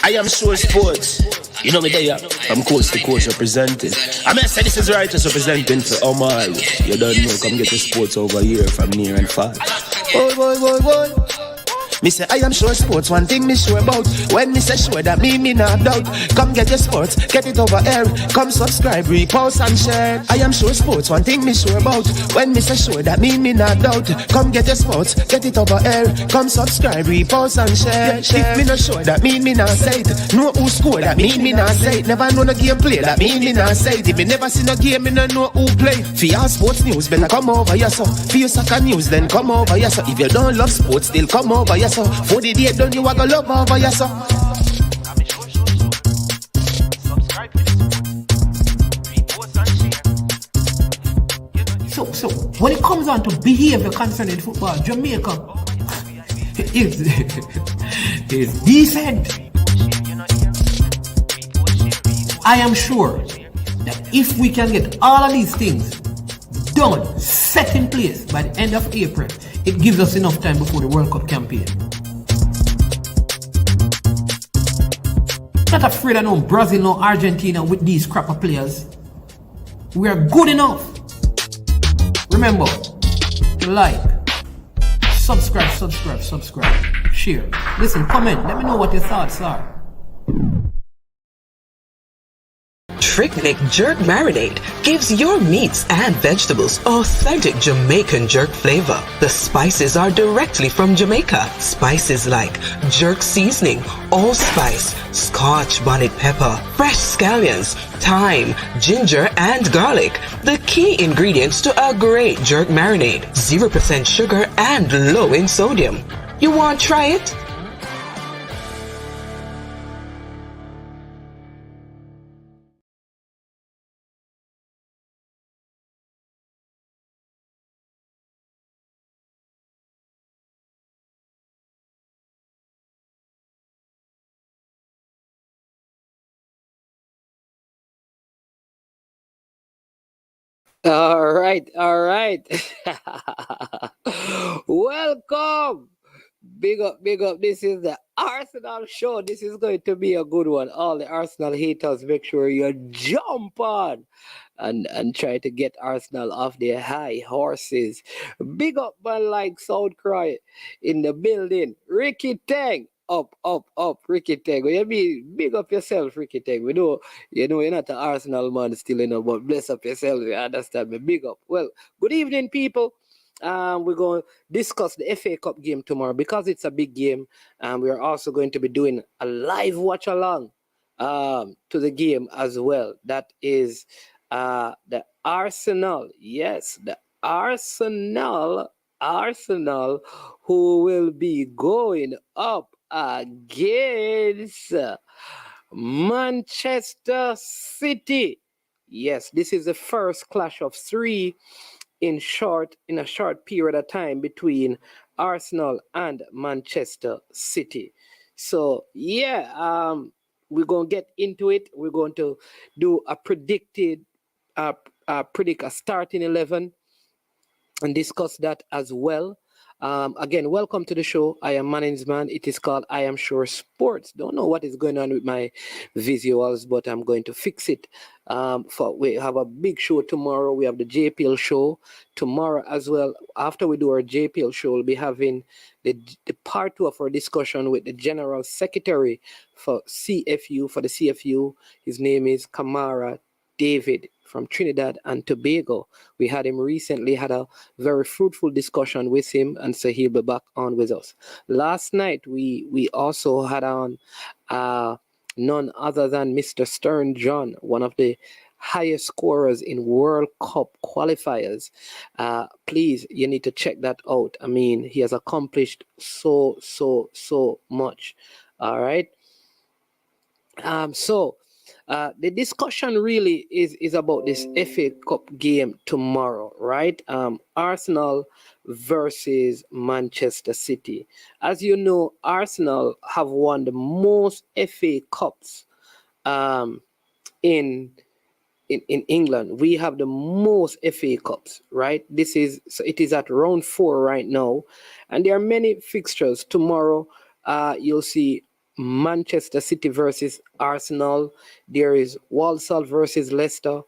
I am sure sports. You know me there, from coast to coast representing. I mean, I say this is righteous representing for Omar. You don't know, come get the sports over here from near and far. Boy. Me say I am sure sports, one thing me sure about. When me say sure, that me not doubt. Come get your sports, get it over here. Come subscribe, repost and share. I am sure sports, one thing me sure about. When me say sure, that me not doubt. Come get your sports, get it over here. Come subscribe, repost and share. If me not sure, that me not say it. Know who score, that me not say it. Never know no game play, that me not say it. If me never see no game, me no know who play. For your sports news, better come over here so. For your soccer news, then come over here so. If you don't love sports, still come over here so. For the day done, you are gonna love over here so. So when it comes on to behavior concerning football, Jamaica is decent. I am sure that if we can get all of these things done, set in place by the end of April, it gives us enough time before the World Cup campaign. Not afraid of no Brazil, no Argentina with these crapper players. We are good enough. Remember, like, subscribe, share. Listen, comment, let me know what your thoughts are. Trick Neck Jerk Marinade gives your meats and vegetables authentic Jamaican jerk flavor. The spices are directly from Jamaica. Spices like jerk seasoning, allspice, Scotch bonnet pepper, fresh scallions, thyme, ginger, and garlic. The key ingredients to a great jerk marinade. 0% sugar and low in sodium. You want to try it? All right. Welcome. Big up. This is the Arsenal show. This is going to be a good one. All the Arsenal haters, make sure you jump on and try to get Arsenal off their high horses. Big up man like Soundcry in the building. Ricky Tang. Up, Ricky Tang. What you mean? Big up yourself, Ricky Tang. We know, you're not an Arsenal man still, but bless up yourself. You understand me? Big up. Well, good evening, people. We're going to discuss the FA Cup game tomorrow because it's a big game. And we're also going to be doing a live watch along to the game as well. That is the Arsenal. Yes, the Arsenal who will be going up against Manchester City. Yes, this is the first clash of three in a short period of time between Arsenal and Manchester City. So we're going to get into it. We're going to do a predict a starting 11 and discuss that as well. Again, welcome to the show. I am Management. It is called I Am Sure Sports. Don't know what is going on with my visuals, but I'm going to fix it. We have a big show tomorrow. We have the JPL show tomorrow as well. After we do our JPL show, we'll be having the part 2 of our discussion with the General Secretary for the CFU. His name is Kamara David from Trinidad and Tobago. We had him recently, had a very fruitful discussion with him, and so he'll be back on with us. Last night, we also had on none other than Mr. Stern John, one of the highest scorers in World Cup qualifiers. Please, you need to check that out. I mean, he has accomplished so much. All right. The discussion really is about this FA Cup game tomorrow, right? Arsenal versus Manchester City. As you know, Arsenal have won the most FA Cups in England. We have the most FA Cups, right? It is at round 4 right now, and there are many fixtures tomorrow. You'll see Manchester City versus Arsenal. There is Walsall versus Leicester.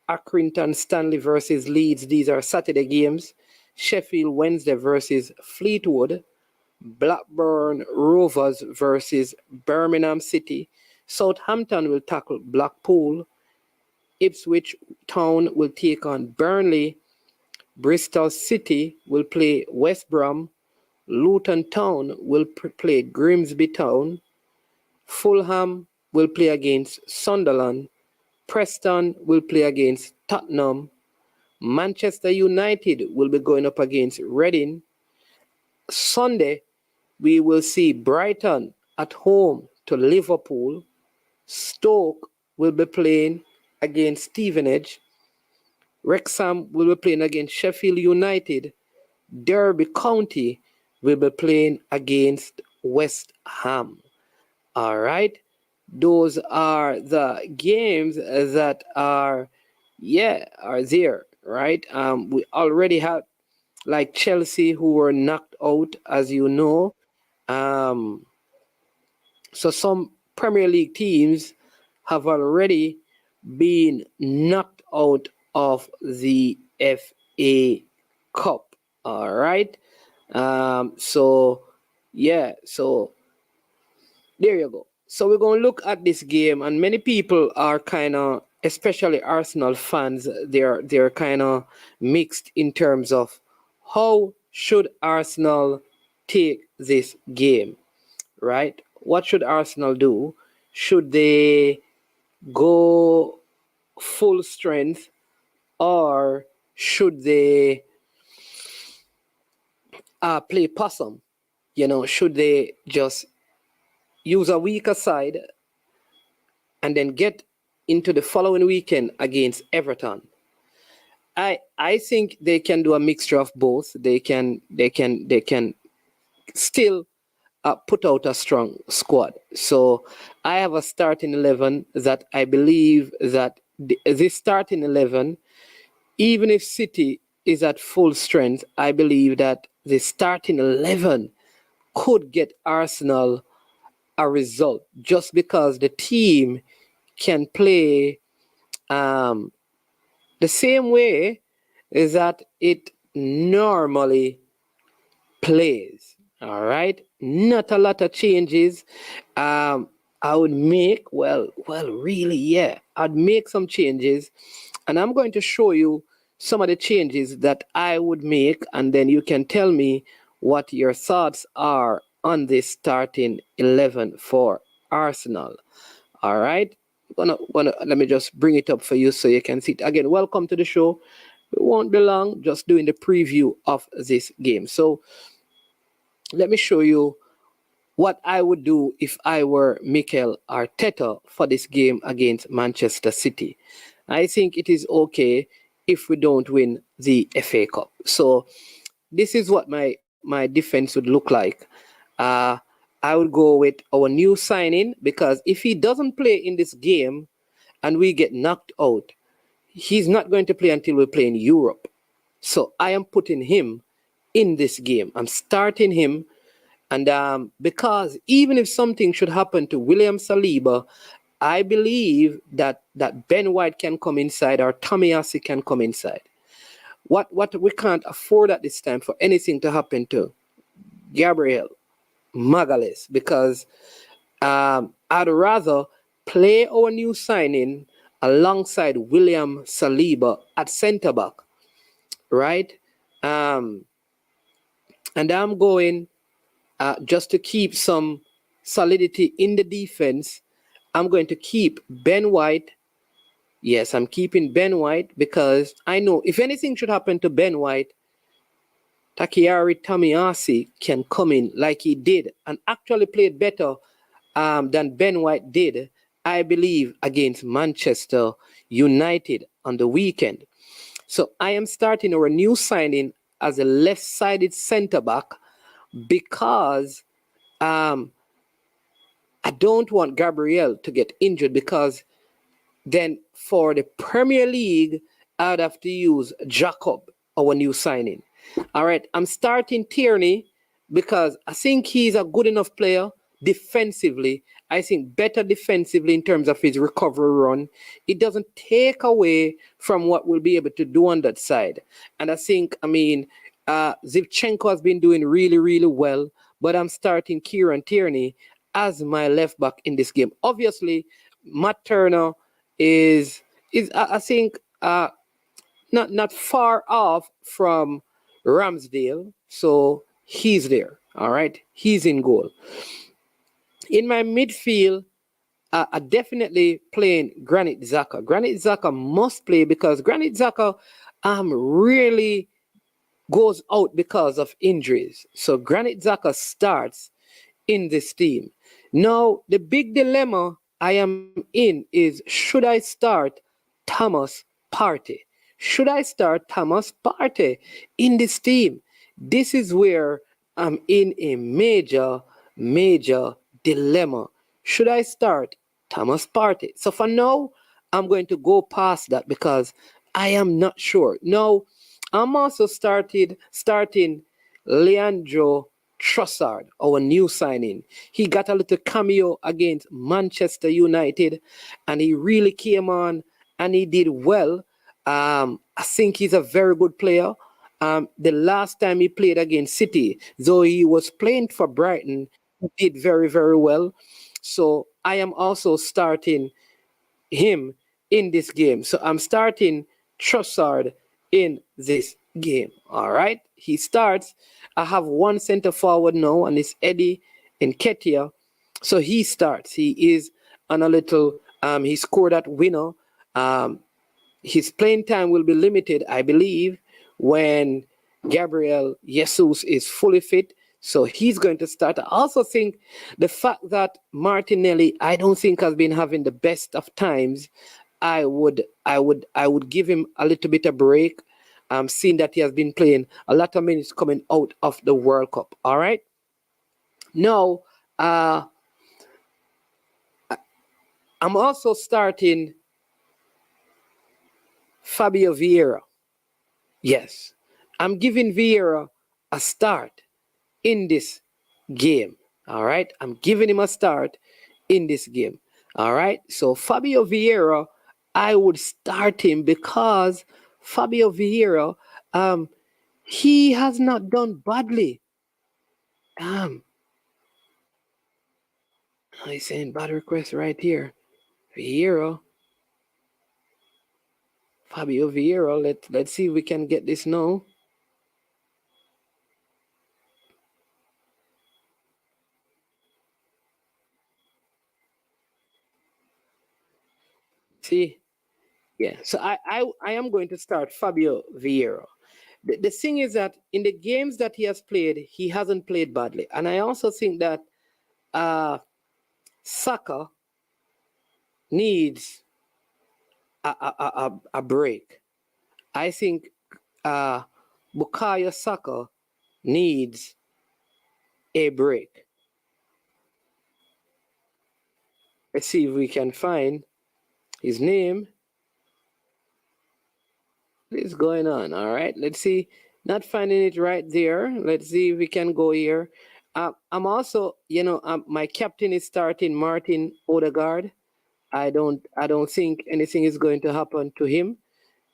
Accrington Stanley versus Leeds. These are Saturday games. Sheffield Wednesday versus Fleetwood. Blackburn Rovers versus Birmingham City. Southampton will tackle Blackpool. Ipswich Town will take on Burnley. Bristol City will play West Brom. Luton Town will play Grimsby Town. Fulham will play against Sunderland. Preston will play against Tottenham. Manchester United will be going up against Reading. Sunday, we will see Brighton at home to Liverpool. Stoke will be playing against Stevenage. Wrexham will be playing against Sheffield United. Derby County will be playing against West Ham. All right. Those are the games that are there, right? We already have like Chelsea who were knocked out, as you know. So some Premier League teams have already been knocked out of the FA Cup. All right. So there you go. So we're going to look at this game, and many people are kind of, especially Arsenal fans, they're kind of mixed in terms of how should Arsenal take this game, right? What should Arsenal do? Should they go full strength, or should they play possum? You know, should they just use a weaker side and then get into the following weekend against Everton? I think they can do a mixture of both. They can still put out a strong squad. So I have a starting 11 that I believe that this starting 11, even if City is at full strength, I believe that the starting 11 could get Arsenal a result, just because the team can play the same way that it normally plays. All right, not a lot of changes. I would make I'd make some changes, and I'm going to show you some of the changes that I would make, and then you can tell me what your thoughts are on this starting 11 for Arsenal. All right, let me just bring it up for you so you can see it. Again, welcome to the show. It won't be long, just doing the preview of this game. So let me show you what I would do if I were Mikel Arteta for this game against Manchester City. I think it is okay if we don't win the FA Cup. So this is what my defense would look like. I would go with our new signing, because if he doesn't play in this game and we get knocked out, he's not going to play until we play in Europe. So I am putting him in this game. I'm starting him. And because even if something should happen to William Saliba, I believe that Ben White can come inside, or Tomiyasu can come inside. What we can't afford at this time for anything to happen to Gabriel Magalhaes, because I'd rather play our new signing alongside William Saliba at centre back, right? And I'm going just to keep some solidity in the defense. I'm going to keep Ben White. Yes, I'm keeping Ben White, because I know if anything should happen to Ben White, Takehiro Tomiyasu can come in like he did and actually played better than Ben White did, I believe, against Manchester United on the weekend. So I am starting our new signing as a left-sided centre-back, because I don't want Gabriel to get injured, because then for the Premier League, I'd have to use Jacob, our new signing. All right, I'm starting Tierney because I think he's a good enough player defensively. I think better defensively in terms of his recovery run. It doesn't take away from what we'll be able to do on that side. And I think, Zivchenko has been doing really, really well, but I'm starting Kieran Tierney as my left back in this game. Obviously, Matt Turner is I think not far off from Ramsdale, so he's there. All right, he's in goal. In my midfield, I definitely playing Granit Xhaka. Granit Xhaka must play because Granit Xhaka really goes out because of injuries. So Granit Xhaka starts in this team. Now, the big dilemma I am in is, should I start Thomas Partey? Should I start Thomas Partey in this team? This is where I'm in a major, major dilemma. Should I start Thomas Partey? So for now, I'm going to go past that because I am not sure. Now, I'm also starting Leandro Trossard, our new signing. He got a little cameo against Manchester United, and he really came on and he did well. I think he's a very good player. The last time he played against City, though he was playing for Brighton, he did very, very well. So I am also starting him in this game. So I'm starting Trossard in this game. All right. He starts. I have one center forward now, and it's Eddie Nketiah. So he starts. He is on a little, he scored that winner. His playing time will be limited, I believe, when Gabriel Jesus is fully fit. So he's going to start. I also think the fact that Martinelli, I don't think has been having the best of times. I would give him a little bit of break. Seeing that he has been playing a lot of minutes coming out of the World Cup. All right. Now, I'm also starting Fabio Vieira. Yes, I'm giving Vieira a start in this game. All right. I'm giving him a start in this game. All right. So Fabio Vieira, I would start him because Fabio Vieira, he has not done badly. I send bad request right here. Vieira. Fabio Vieira. Let's see if we can get this now. See? Yeah. So I am going to start Fabio Vieira. The thing is that in the games that he has played, he hasn't played badly. And I also think that Saka needs a break. I think Bukayo Saka needs a break. Let's see if we can find his name. What is going on? All right. Let's see. Not finding it right there. Let's see if we can go here. I'm also, my captain is starting Martin Odegaard. I don't think anything is going to happen to him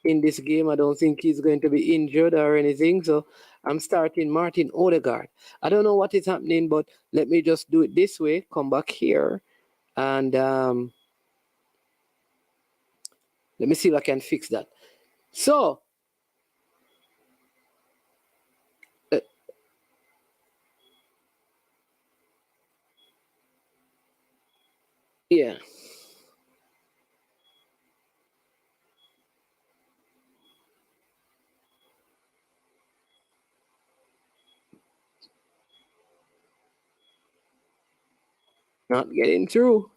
in this game. I don't think he's going to be injured or anything. So I'm starting Martin Odegaard. I don't know what is happening, but let me just do it this way. Come back here. And let me see if I can fix that. So, yeah. Not getting through.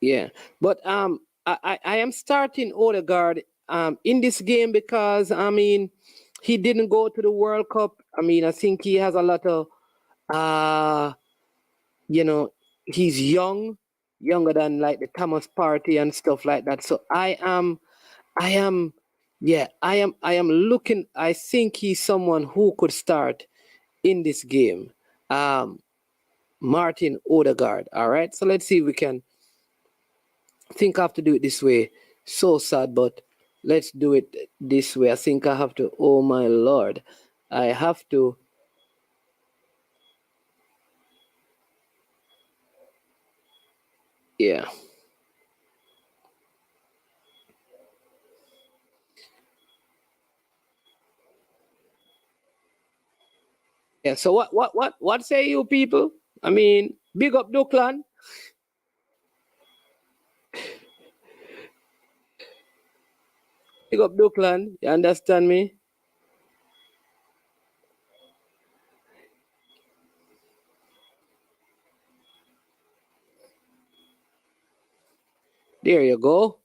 Yeah. But I am starting Odegaard in this game because he didn't go to the World Cup. I think he has a lot of he's younger than like the Thomas Partey and stuff like that. So I am looking. I think he's someone who could start in this game. Martin Odegaard. All right, so let's see if we can. Think I have to do it this way. So sad, but let's do it this way. I think I have to. Oh my lord, I have to. Yeah. Yeah. So what say you people? I mean, big up Duckland. Big up Duckland. You understand me? There you go.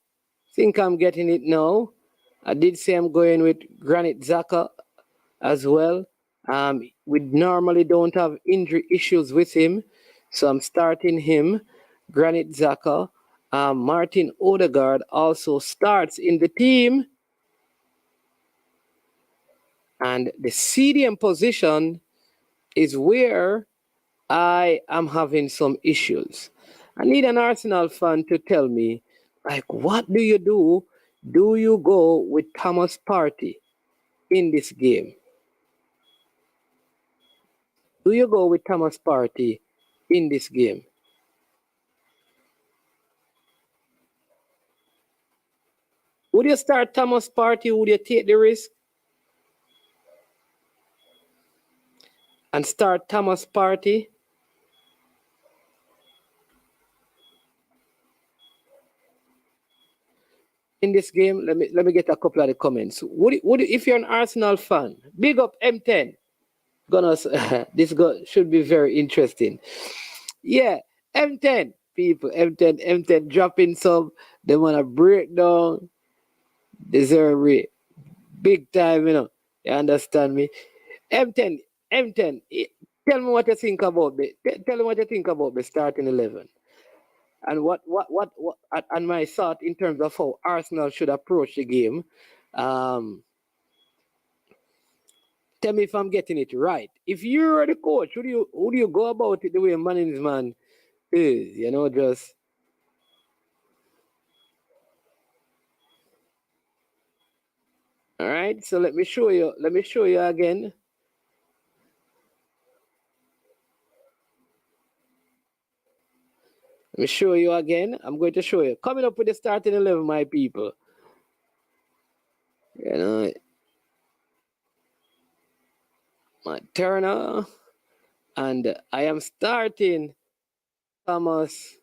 Think I'm getting it now. I did say I'm going with Granit Xhaka as well. We normally don't have injury issues with him, so I'm starting him. Granit Xhaka. Martin Odegaard also starts in the team. And the CDM position is where I am having some issues. I need an Arsenal fan to tell me, like, what do you do? Do you go with Thomas Partey in this game? Do you go with Thomas Partey in this game? Would you start Thomas Partey? Would you take the risk and start Thomas Partey? In this game, let me get a couple of the comments. Would if you're an Arsenal fan, big up M10. Should be very interesting. Yeah, M10 people, M10 dropping some. They wanna break down deserve it big time, you know. You understand me? M10, M10. Tell me what you think about me. Tell me what you think about the starting 11. And what and my thought in terms of how Arsenal should approach the game. Um, Tell me if I'm getting it right. If you're the coach, would you go about it the way management is? You know, just all right. So let me show you. Let me show you again. Let me show you again. I'm going to show you. Coming up with the starting 11, my people. You know, my Turner, and I am starting Thomas.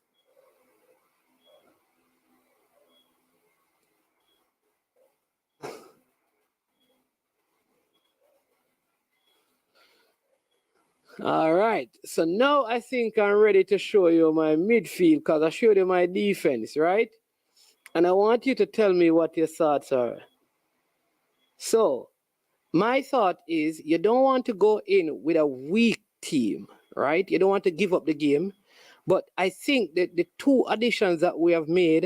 All right. So now I think I'm ready to show you my midfield because I showed you my defense, right? And I want you to tell me what your thoughts are. So, my thought is you don't want to go in with a weak team, right? You don't want to give up the game. But I think that the two additions we have made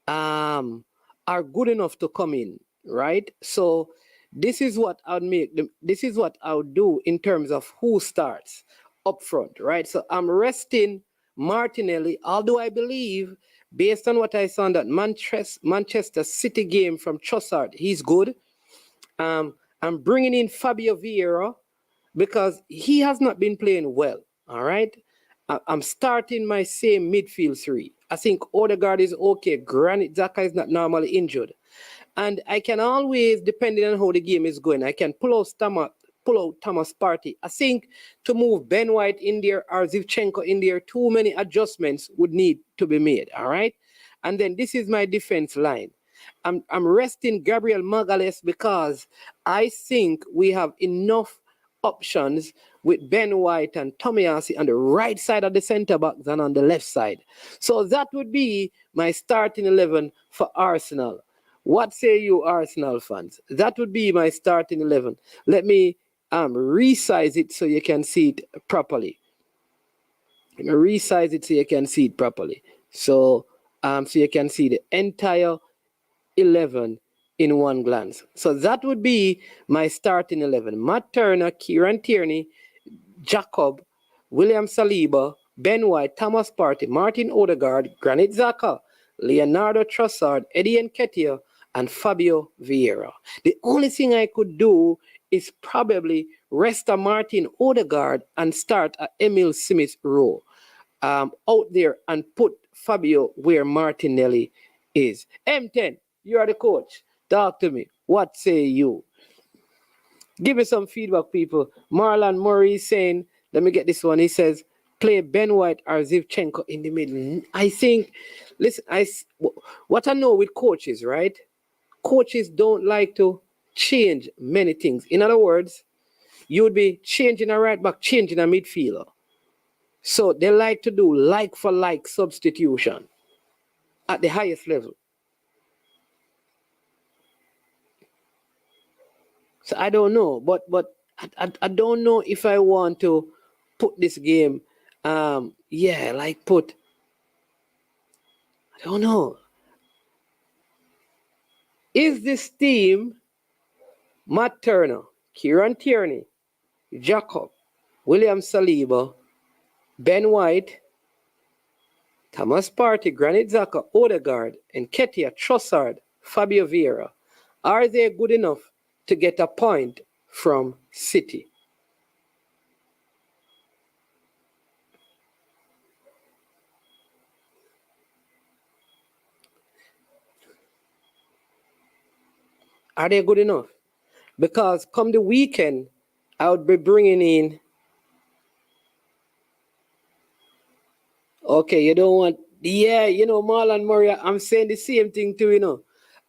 are good enough to come in, right? So this is what this is what I'll do in terms of who starts up front, right? So I'm resting Martinelli, although I believe, based on what I saw in that Manchester City game from Trossard, he's good. I'm bringing in Fabio Vieira because he has not been playing well, all right? I'm starting my same midfield three. I think Odegaard is okay. Granit Xhaka is not normally injured. And I can always, depending on how the game is going, I can pull out Thomas Partey. I think to move Ben White in there or Zivchenko in there, too many adjustments would need to be made, all right? And then this is my defense line. I'm resting Gabriel Magalhaes because I think we have enough options with Ben White and Tomiyasu on the right side of the centre back than on the left side. So that would be my starting 11 for Arsenal. What say you, Arsenal fans? That would be my starting 11. Let me resize it so you can see it properly. Let me resize it so you can see it properly. So you can see the entire 11 in one glance. So that would be my starting 11. Matt Turner, Kieran Tierney, Jacob, William Saliba, Ben White, Thomas Partey, Martin Odegaard, Granit Xhaka, Leonardo Trossard, Eddie Nketiah, and Fabio Vieira. The only thing I could do is probably rest a Martin Odegaard and start a Emil Smith Rowe out there and put Fabio where Martinelli is. M10, you are the coach. Talk to me. What say you? Give me some feedback, people. Marlon Murray is saying, let me get this one. He says, play Ben White or Zivchenko in the middle. I think, listen, what I know with coaches, right? Coaches don't like to change many things. In other words, you would be changing a right back, changing a midfielder. So they like to do like for like substitution at the highest level. So I don't know, but I don't know if I want to put this game, I don't know. Is this team Matt Turner, Kieran Tierney, Jacob, William Saliba, Ben White, Thomas Partey, Granit Xhaka, Odegaard, Nketiah, Trossard, Fabio Vieira, are they good enough to get a point from City? Are they good enough? Because come the weekend, I would be bringing in. Okay, you don't want. Yeah, Marlon Murray, I'm saying the same thing too,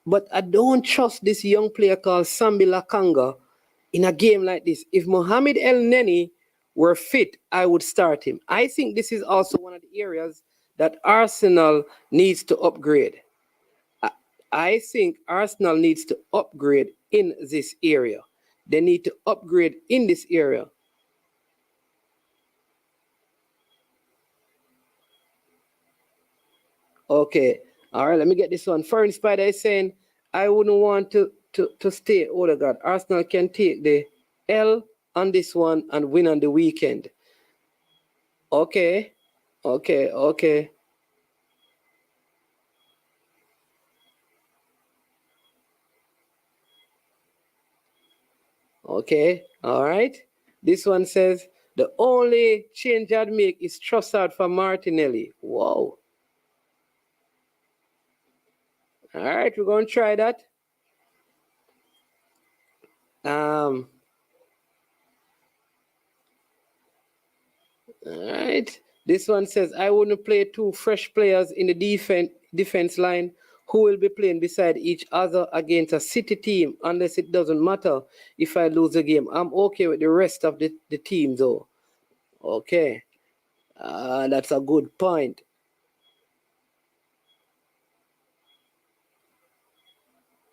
But I don't trust this young player called Sambi Lakanga in a game like this. If Mohamed El Neni were fit, I would start him. I think this is also one of the areas that Arsenal needs to upgrade. I think Arsenal needs to upgrade in this area. They need to upgrade in this area. Okay. All right, let me get this one. Foreign Spider is saying, I wouldn't want to stay Odegaard. Arsenal can take the L on this one and win on the weekend. Okay. Okay. Okay. Okay. All right. This one says, the only change I'd make is Trossard for Martinelli. Wow. All right, we're going to try that. All right. This one says, I wouldn't play two fresh players in the defense line who will be playing beside each other against a City team unless it doesn't matter if I lose the game. I'm okay with the rest of the team, though. Okay. That's a good point.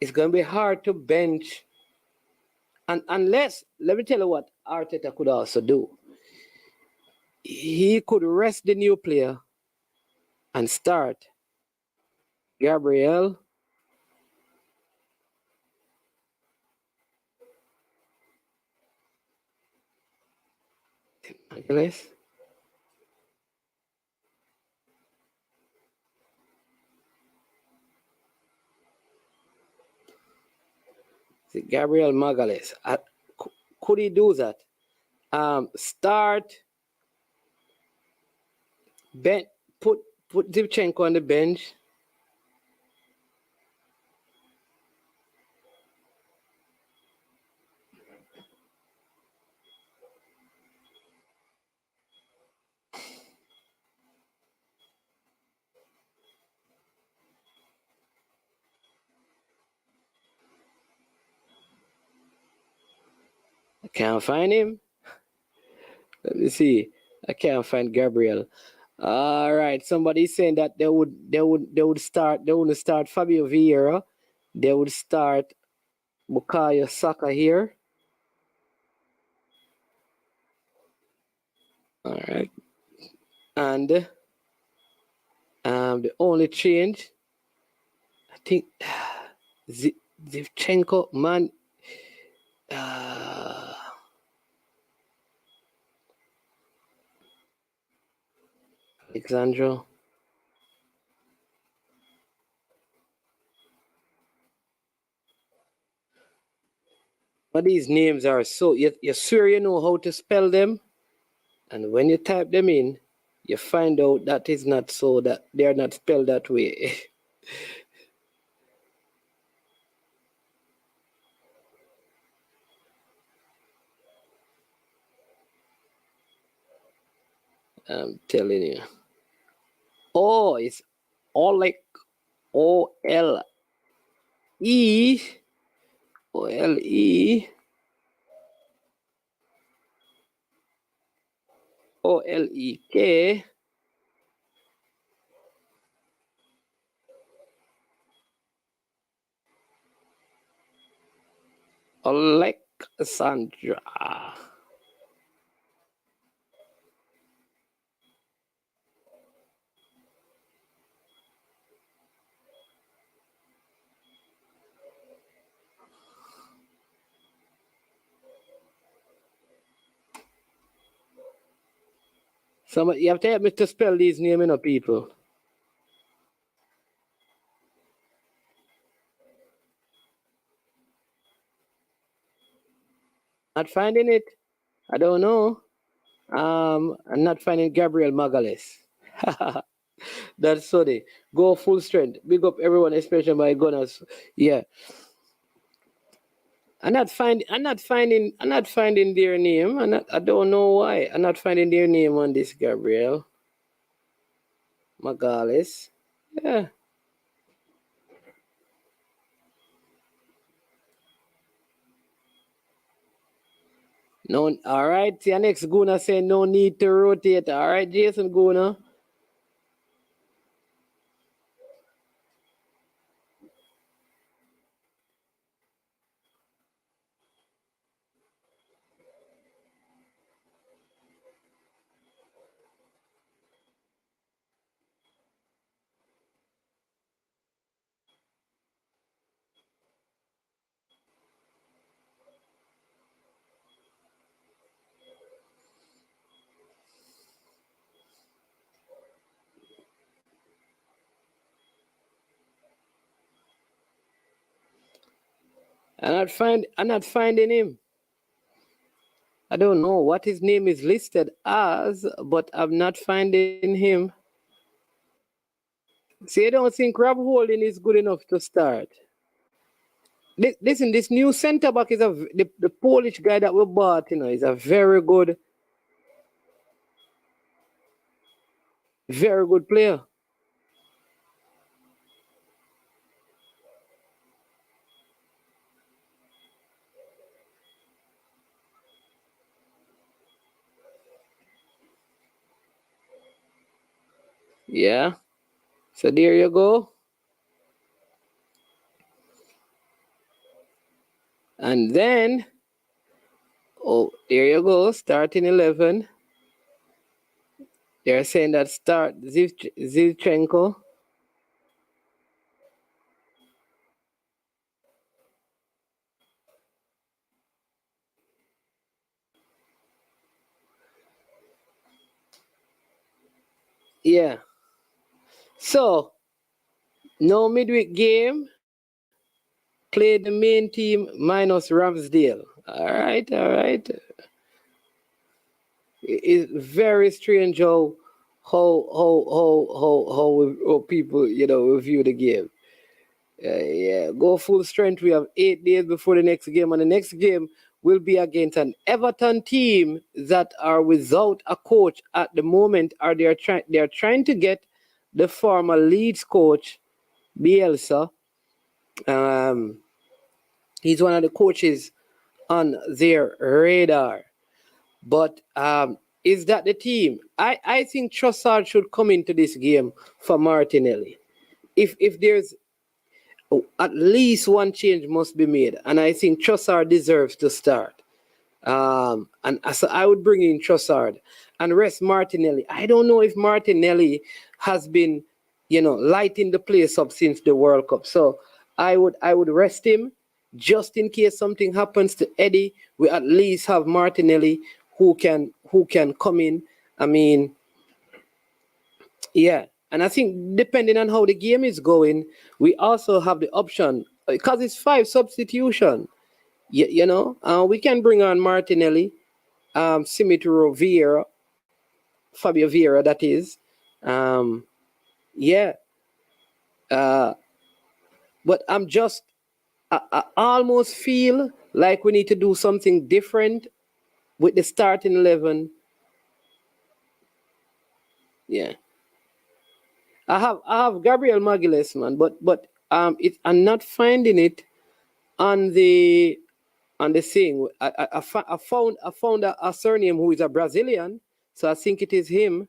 It's going to be hard to bench. And unless, let me tell you what Arteta could also do. He could rest the new player and start Gabriel, Nicholas, Gabriel Magalhaes. Could he do that? Start put Zivchenko on the bench. I can't find him. Let me see. I can't find Gabriel. All right. Somebody's saying that they would start Fabio Vieira. They would start Bukayo Saka here. All right. And the only change, I think, Zivchenko, man. Alexandra. But these names are so, you're sure you know how to spell them? And when you type them in, you find out that is not so, that they are not spelled that way. I'm telling you. Oh, it's all like O-L-E, O-L-E, O-L-E-K, Alexandra. So you have to help me to spell these names, you know, people. Not finding it. I don't know. I'm not finding Gabriel Magales. That's funny. Go full strength. Big up everyone, especially my gunners. Yeah. I'm not finding their name. I don't know why. I'm not finding their name on this Gabriel Magales. Yeah. No, all right. Your next Guna saying no need to rotate. All right, Jason Guna. I'm not finding him. I don't know what his name is listed as, but I'm not finding him. See, I don't think Rob Holding is good enough to start. Listen, this new centre back is the Polish guy that we bought, you know, is a very good player. Yeah. So there you go. And then, oh, there you go. Starting 11. They're saying that start Zivchenko. Yeah. So, no midweek game. Played the main team minus Ramsdale. All right, all right. It's very strange how people, you know, review the game. Yeah, go full strength. We have 8 days before the next game, and the next game will be against an Everton team that are without a coach at the moment, or they're trying to get the former Leeds coach Bielsa. Um, he's one of the coaches on their radar. But is that the team? I think Trossard should come into this game for Martinelli. If there's at least one change must be made, and I think Trossard deserves to start. And so I would bring in Trossard and rest Martinelli. I don't know if Martinelli has been, you know, lighting the place up since the World Cup. So I would rest him just in case something happens to Eddie. We at least have Martinelli who can come in. I mean, yeah. And I think depending on how the game is going, we also have the option because it's 5 substitution. We can bring on Martinelli, Simitro Vieira, Fabio Vieira, that is. Yeah. But I almost feel like we need to do something different with the starting 11. Yeah. I have Gabriel Magalhaes, man, but I'm not finding it on the thing. I found a surname who is a Brazilian, so I think it is him.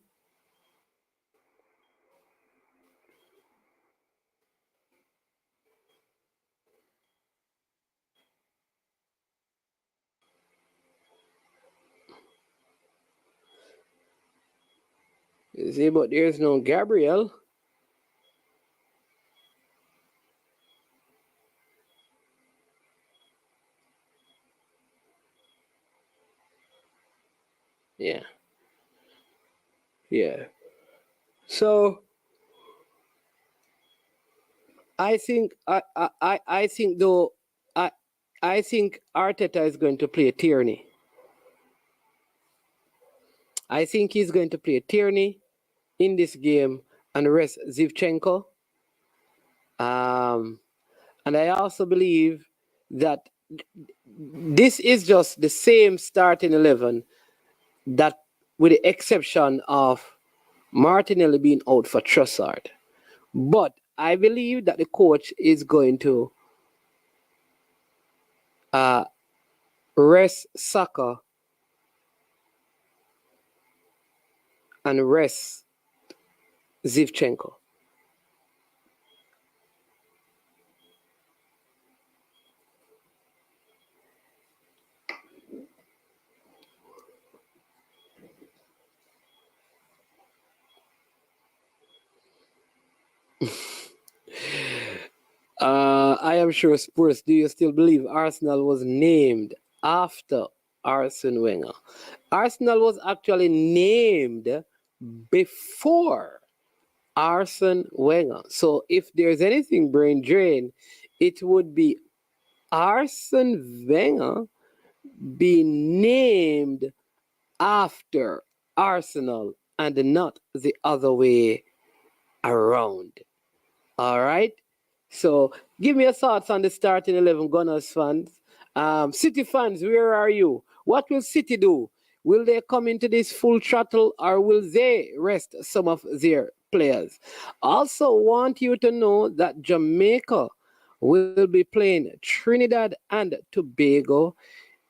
You see, but there's no Gabriel. Yeah. Yeah. So I think I think though I think Arteta is going to play Tierney. I think he's going to play Tierney in this game and rest Zivchenko. And I also believe that this is just the same starting 11 that, with the exception of Martinelli being out for Trossard. But I believe that the coach is going to rest Saka and rest Zivchenko. I am sure, Spurs, do you still believe Arsenal was named after Arsene Wenger? Arsenal was actually named before Arsene Wenger. So if there's anything brain drain, it would be Arsene Wenger being named after Arsenal and not the other way around. All right. So give me your thoughts on the starting 11, Gunners fans. City fans, where are you? What will City do? Will they come into this full throttle or will they rest some of their players? Also want you to know that Jamaica will be playing Trinidad and Tobago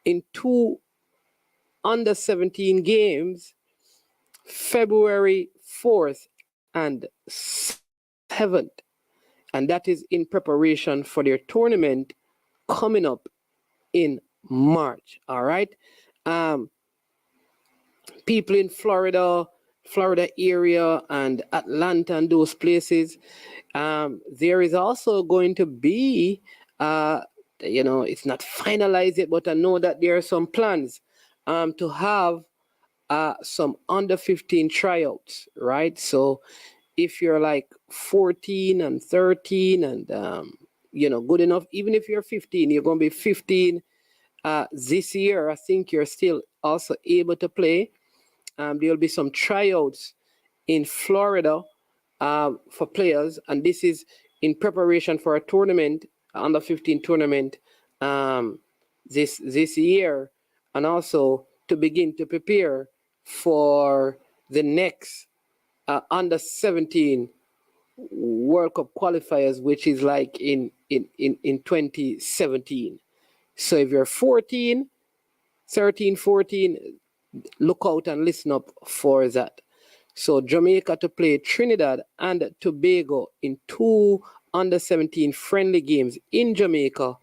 in 2 under 17 games, February 4th and 7th. And that is in preparation for their tournament coming up in March. All right. People in Florida area and Atlanta and those places, there is also going to be, it's not finalized yet, but I know that there are some plans to have some under 15 tryouts, right? So if you're like 14 and 13 and, good enough, even if you're 15, you're going to be 15 this year, I think you're still also able to play. There'll be some tryouts in Florida for players, and this is in preparation for a tournament, under 15 tournament this year, and also to begin to prepare for the next under 17 World Cup qualifiers, which is like in 2017. So if you're 14, 13, 14, look out and listen up for that. So Jamaica to play Trinidad and Tobago in 2 under 17 friendly games in Jamaica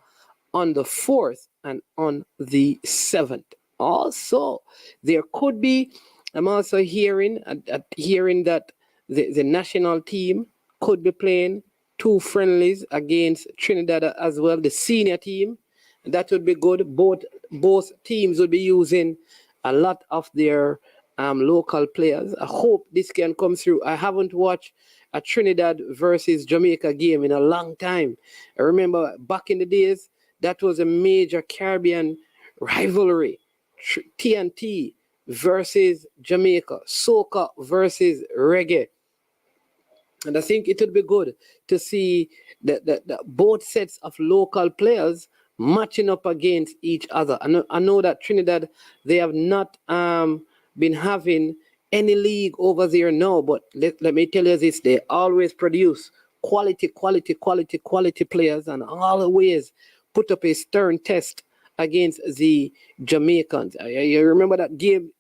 on the 4th and on the 7th. Also, there could be, I'm also hearing that the national team could be playing 2 friendlies against Trinidad as well, the senior team. That would be good. Both teams will be using a lot of their local players. I hope this can come through. I haven't watched a Trinidad versus Jamaica game in a long time. I remember back in the days, that was a major Caribbean rivalry. TNT versus Jamaica, soca versus reggae. And I think it would be good to see that both sets of local players matching up against each other. I know that Trinidad, they have not been having any league over there now, but let me tell you this, they always produce quality players and always put up a stern test against the Jamaicans. You remember that game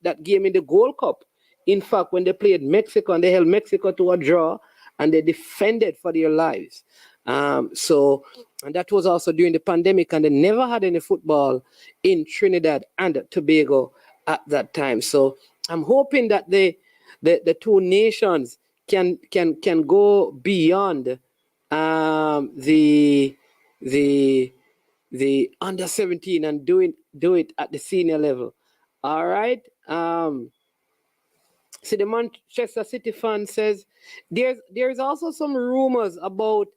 in the Gold Cup? In fact, when they played Mexico and they held Mexico to a draw, and they defended for their lives. And that was also during the pandemic, and they never had any football in Trinidad and Tobago at that time. So I'm hoping that the 2 nations can go beyond the under 17 and do it at the senior level. All right. See, the Manchester City fan says there's also some rumors about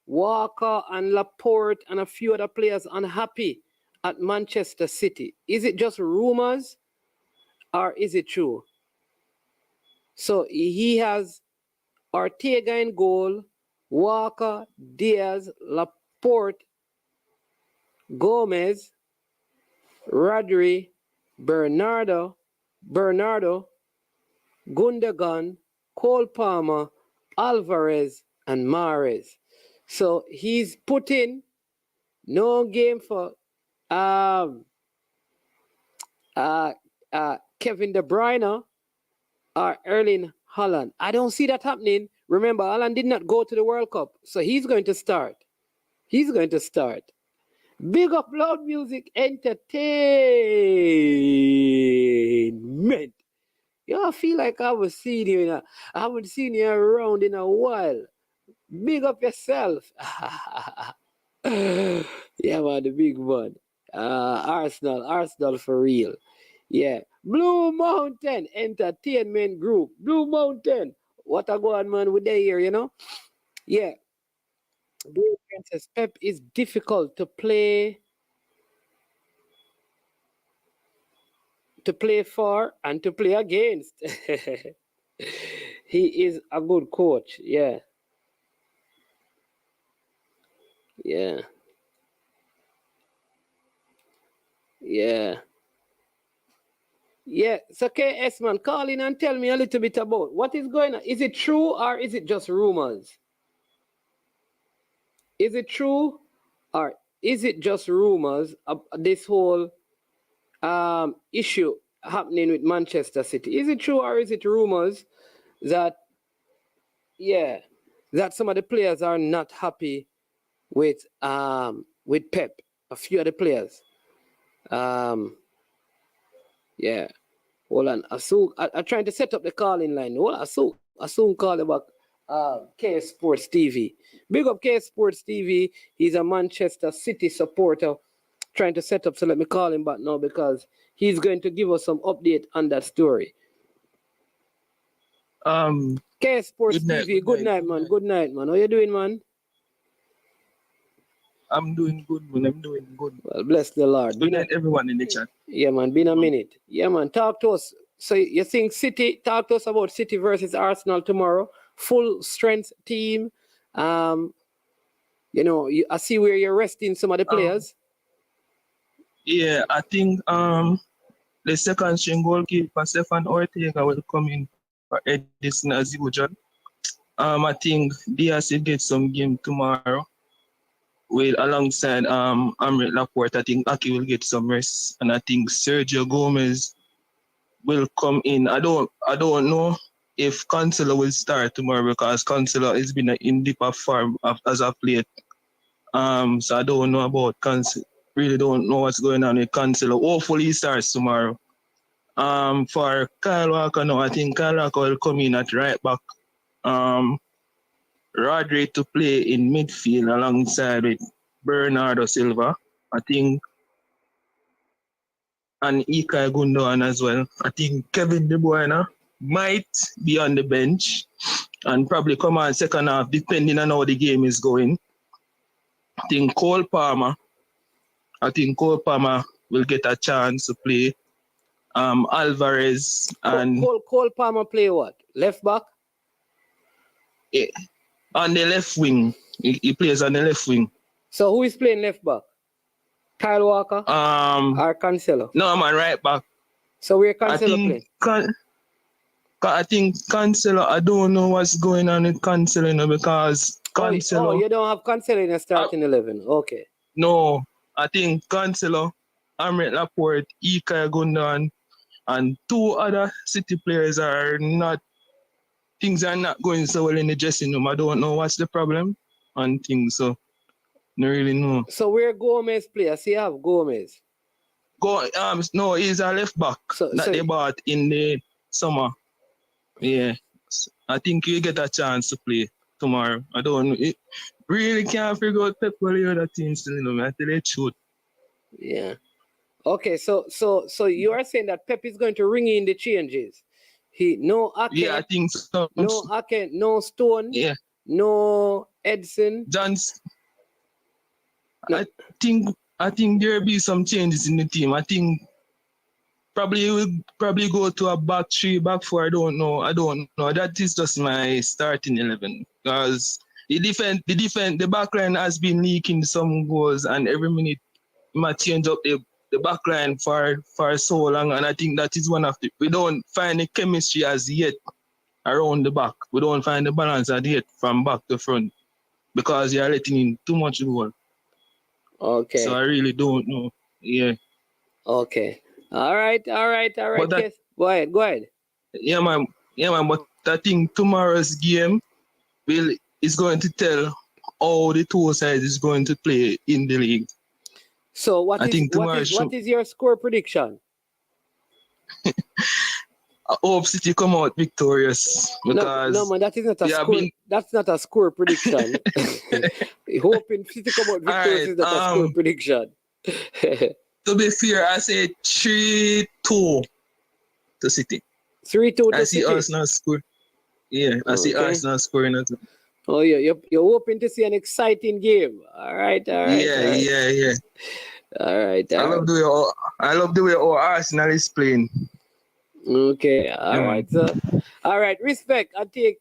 Walker and Laporte and a few other players unhappy at Manchester City. Is it just rumors or is it true? So he has Ortega in goal, Walker, Diaz, Laporte, Gomez, Rodri, Bernardo, Gundogan, Cole Palmer, Alvarez, and Mahrez. So he's put in no game for Kevin De Bruyne or Erling Haaland. I don't see that happening. Remember, Haaland did not go to the World Cup, so he's going to start. Big up Loud Music Entertainment. Yo, I feel like I haven't seen you around in a while. Big up yourself. Yeah, man, the big one. Arsenal for real. Yeah. Blue Mountain Entertainment Group. Blue Mountain. What a go on, man, with they here, you know? Yeah. Blue Princess Pep is difficult to play for and to play against. He is a good coach. Yeah. So KS man, call in and tell me a little bit about what is going on. Is it true or is it just rumors? Is it true or is it just rumors of this whole issue happening with Manchester City? Is it true or is it rumors that some of the players are not happy with Pep? A few of the players. Hold on. I'm trying to set up the calling line. Well, I soon call about KS Sports TV. Big up KS Sports TV. He's a Manchester City supporter. Trying to set up, so let me call him back now because he's going to give us some update on that story. KS Sports TV, good night, man. Good night, man. How you doing, man? I'm doing good, man. I'm doing good. Well, bless the Lord. Good night, everyone in the chat. Yeah, man. Been a minute. Yeah, man. Talk to us. So you think talk to us about City versus Arsenal tomorrow. Full strength team. I see where you're resting some of the players. Yeah, I think the second string goalkeeper, Stefan Ortega, will come in for Edison as usual. I think Diaz will get some game tomorrow. Alongside Amrit Laporte, I think Aki will get some rest, and I think Sergio Gomez will come in. I don't know if Cancelo will start tomorrow because Cancelo has been in deeper form as of late. So I don't know about Cancelo. Really don't know what's going on with Cancelo. Hopefully he starts tomorrow. For Kyle Walker now, I think Kyle Walker will come in at right back. Rodri to play in midfield alongside with Bernardo Silva. I think, and Ilkay Gundogan as well. I think Kevin De Bruyne might be on the bench and probably come on second half depending on how the game is going. I think Cole Palmer will get a chance to play. Alvarez and Cole Palmer play what? Left back? on the left wing. He plays on the left wing. So who is playing left back? Kyle Walker or Cancelo? No, man, right back. So where Cancelo playing? I think Cancelo, I don't know what's going on with Cancelo, you know, because Cancelo... Oh, you don't have Cancelo in a starting 11. Okay. No, I think Cancelo, Amrit Laporte, Ilkay Gundogan, and two other City players things are not going so well in the dressing room. I don't know what's the problem and things, so I don't really know. So where Gomez play? I see you have Gomez. No, he's a left back they bought in the summer. Yeah, I think you get a chance to play tomorrow. I don't know. It really can't figure out Pep Guardiola teams still, you know, I tell you the truth. Yeah. Okay, so you are saying that Pep is going to ring in the changes. No Ake. Yeah, I think so. No Ake, no Stone. Yeah. No Edson. Johns. No. I think there'll be some changes in the team. I think probably will go to a back 3, back 4. I don't know. That is just my starting 11 because the back line has been leaking some goals, and every minute you might change up the back line for so long, and I think that is one of we don't find the chemistry as yet around the back. We don't find the balance as yet from back to front because you are letting in too much goal. Okay. So I really don't know. Yeah. Okay. All right. Yes. Go ahead. Yeah, man. But I think tomorrow's game is going to tell how the two sides is going to play in the league. So what is your score prediction? I hope City come out victorious because no man, that is not a score. That's not a score prediction. Hoping City come out victorious is not a score prediction. To be fair, I say 3-2 to City. 3-2 to I City. see Arsenal score. Yeah, I see Arsenal scoring as well. Oh yeah, you're hoping to see an exciting game. All right. Yeah. All right. I love the way our Arsenal is playing. Okay. All right. So, all right. Respect. I take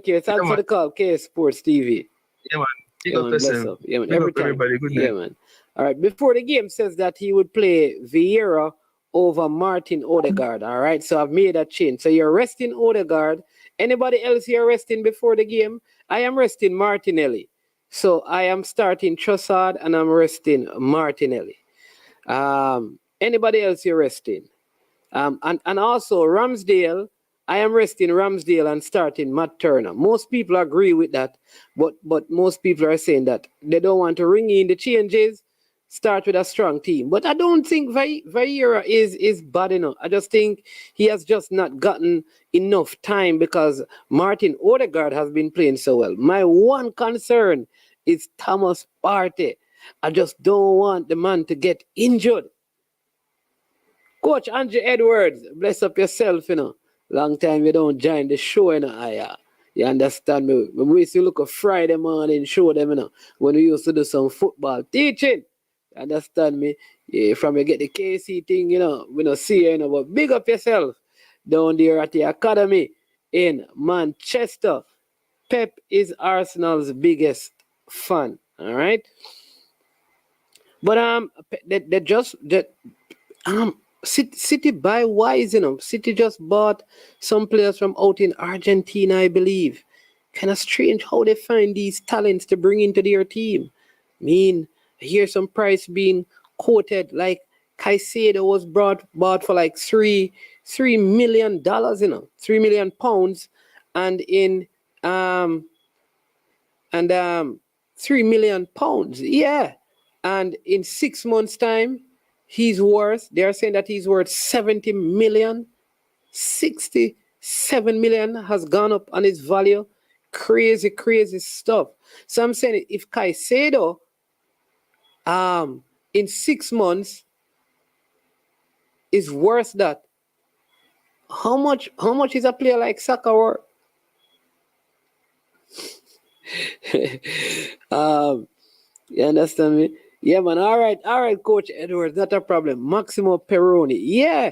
care. Thanks for the call. K Sports TV. Yeah, man. Yeah, man. Bless up. Yeah, man. Every time. Everybody. Good night. Yeah, man. All right. Before the game says that he would play Vieira over Martin Odegaard. All right. So I've made that change. So you're resting Odegaard. Anybody else here resting before the game? I am resting Martinelli. So I am starting Trossard and I'm resting Martinelli. Anybody else here resting? And also Ramsdale, I am resting Ramsdale and starting Matt Turner. Most people agree with that, but most people are saying that they don't want to ring in the changes, start with a strong team. But I don't think Vieira is bad enough. I just think he has just not gotten enough time because Martin Odegaard has been playing so well. My one concern is Thomas Partey. I just don't want the man to get injured. Coach Andrew Edwards, bless up yourself, you know. Long time you don't join the show, you know. You understand me? We used to look a Friday morning show them, you know, when we used to do some football teaching. You understand me? Yeah, from you get the KC thing, you know, we don't see you know, but big up yourself down there at the academy in Manchester. Pep is Arsenal's biggest fan, all right? But City buy wise, you know. City just bought some players from out in Argentina, I believe. Kind of strange how they find these talents to bring into their team. I mean, I hear some price being quoted, like Caicedo was bought for like $3 million, you know, £3 million, and in £3 million, yeah, and in 6 months' time. They are saying that he's worth 70 million. 67 million has gone up on his value. crazy, crazy stuff. So I'm saying if Caicedo, in 6 months is worth that, how much is a player like Saka worth? You understand me? Yeah, man. All right, Coach Edwards, not a problem. Maximo Peroni. Yeah,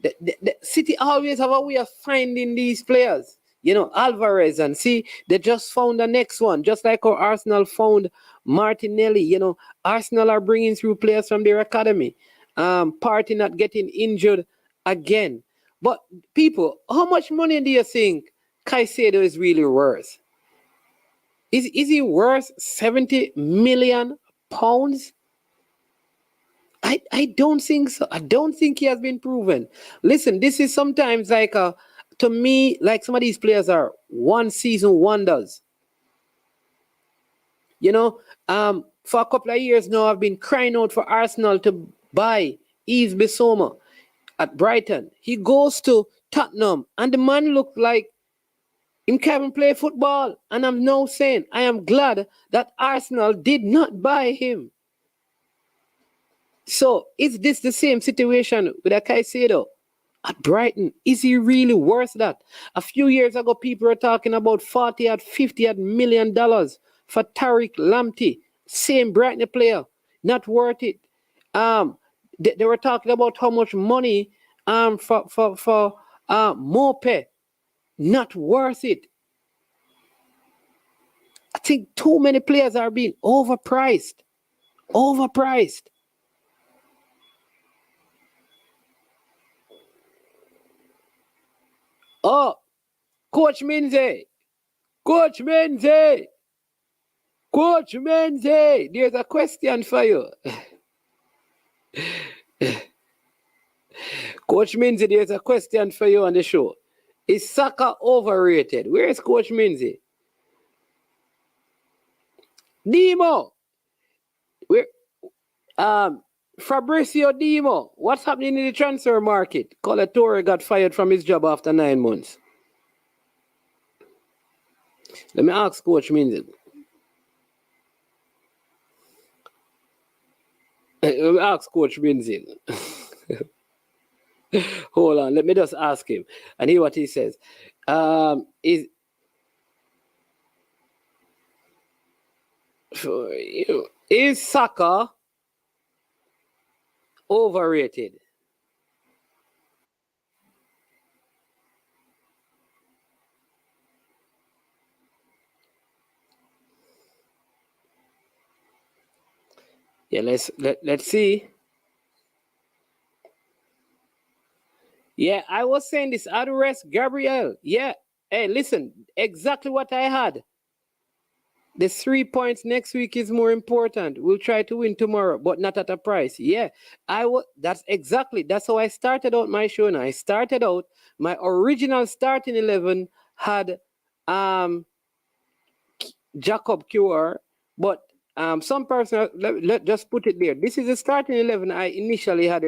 the City always have a way of finding these players. You know, Alvarez, and see, they just found the next one, just like how Arsenal found Martinelli. You know, Arsenal are bringing through players from their academy. Party not getting injured again. But people, how much money do you think Caicedo is really worth? Is he worth 70 million pounds? I don't think so. I don't think he has been proven. Listen, this is sometimes like to me, like some of these players are one season wonders. You know, for a couple of years now, I've been crying out for Arsenal to buy Yves Bissouma at Brighton. He goes to Tottenham, and the man looked like him can't play football. And I'm now saying I am glad that Arsenal did not buy him. So is this the same situation with a Caicedo at Brighton? Is he really worth that? A few years ago, people were talking about 40 at 50 million dollars for Tariq Lamptey, same Brighton player, not worth it. They were talking about how much money for Mope, not worth it. I think too many players are being overpriced. Overpriced. Oh, Coach Minze. Coach Minze. Coach Minze. There's a question for you. Coach Minze, there's a question for you on the show. Is Saka overrated? Where is Coach Minze? Demo. Where? Fabrizio Demo. What's happening in the transfer market? Colatore got fired from his job after 9 months. Let me ask Coach Minze. Let me ask Coach Minze. Hold on, let me just ask him and hear what he says. Is Saka overrated? Yeah, let's see. Yeah, I was saying this. I'd rest Gabriel. Yeah. Hey, listen, exactly what I had. The 3 points next week is more important. We'll try to win tomorrow, but not at a price. Yeah, that's how I started out my show. Now I started out my original starting 11 had Jacob QR, but some person let just put it there. This is the starting 11 I initially had,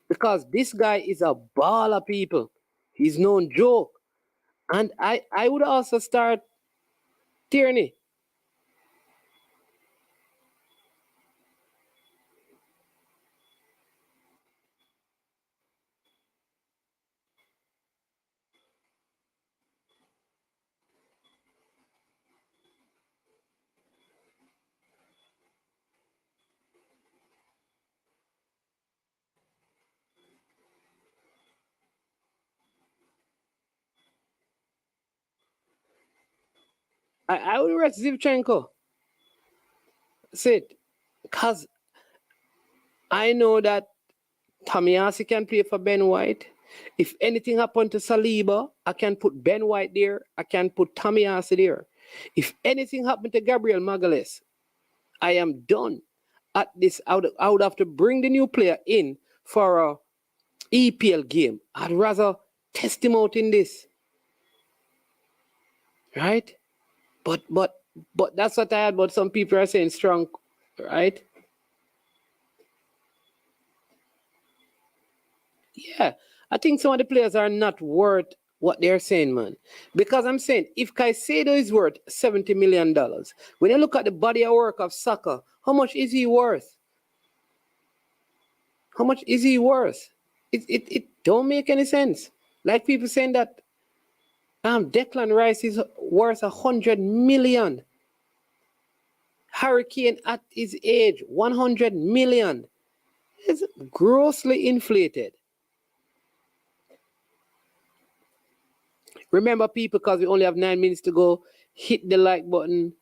because this guy is a baller, people. He's no joke, and I would also start Tierney. I would rest Zivchenko. Sit, because I know that Tomiyasu can play for Ben White. If anything happened to Saliba, I can put Ben White there. I can put Tomiyasu there. If anything happened to Gabriel Magalhaes, I am done at this. I would have to bring the new player in for a EPL game. I'd rather test him out in this. Right? But that's what I had, but some people are saying strong, right? Yeah. I think some of the players are not worth what they're saying, man. Because I'm saying, if Caicedo is worth $70 million, when you look at the body of work of Saka, how much is he worth? How much is he worth? It don't make any sense. Like people saying that Declan Rice is worth 100 million. Harry Kane at his age, 100 million. It's grossly inflated. Remember, people, because we only have 9 minutes to go, hit the like button.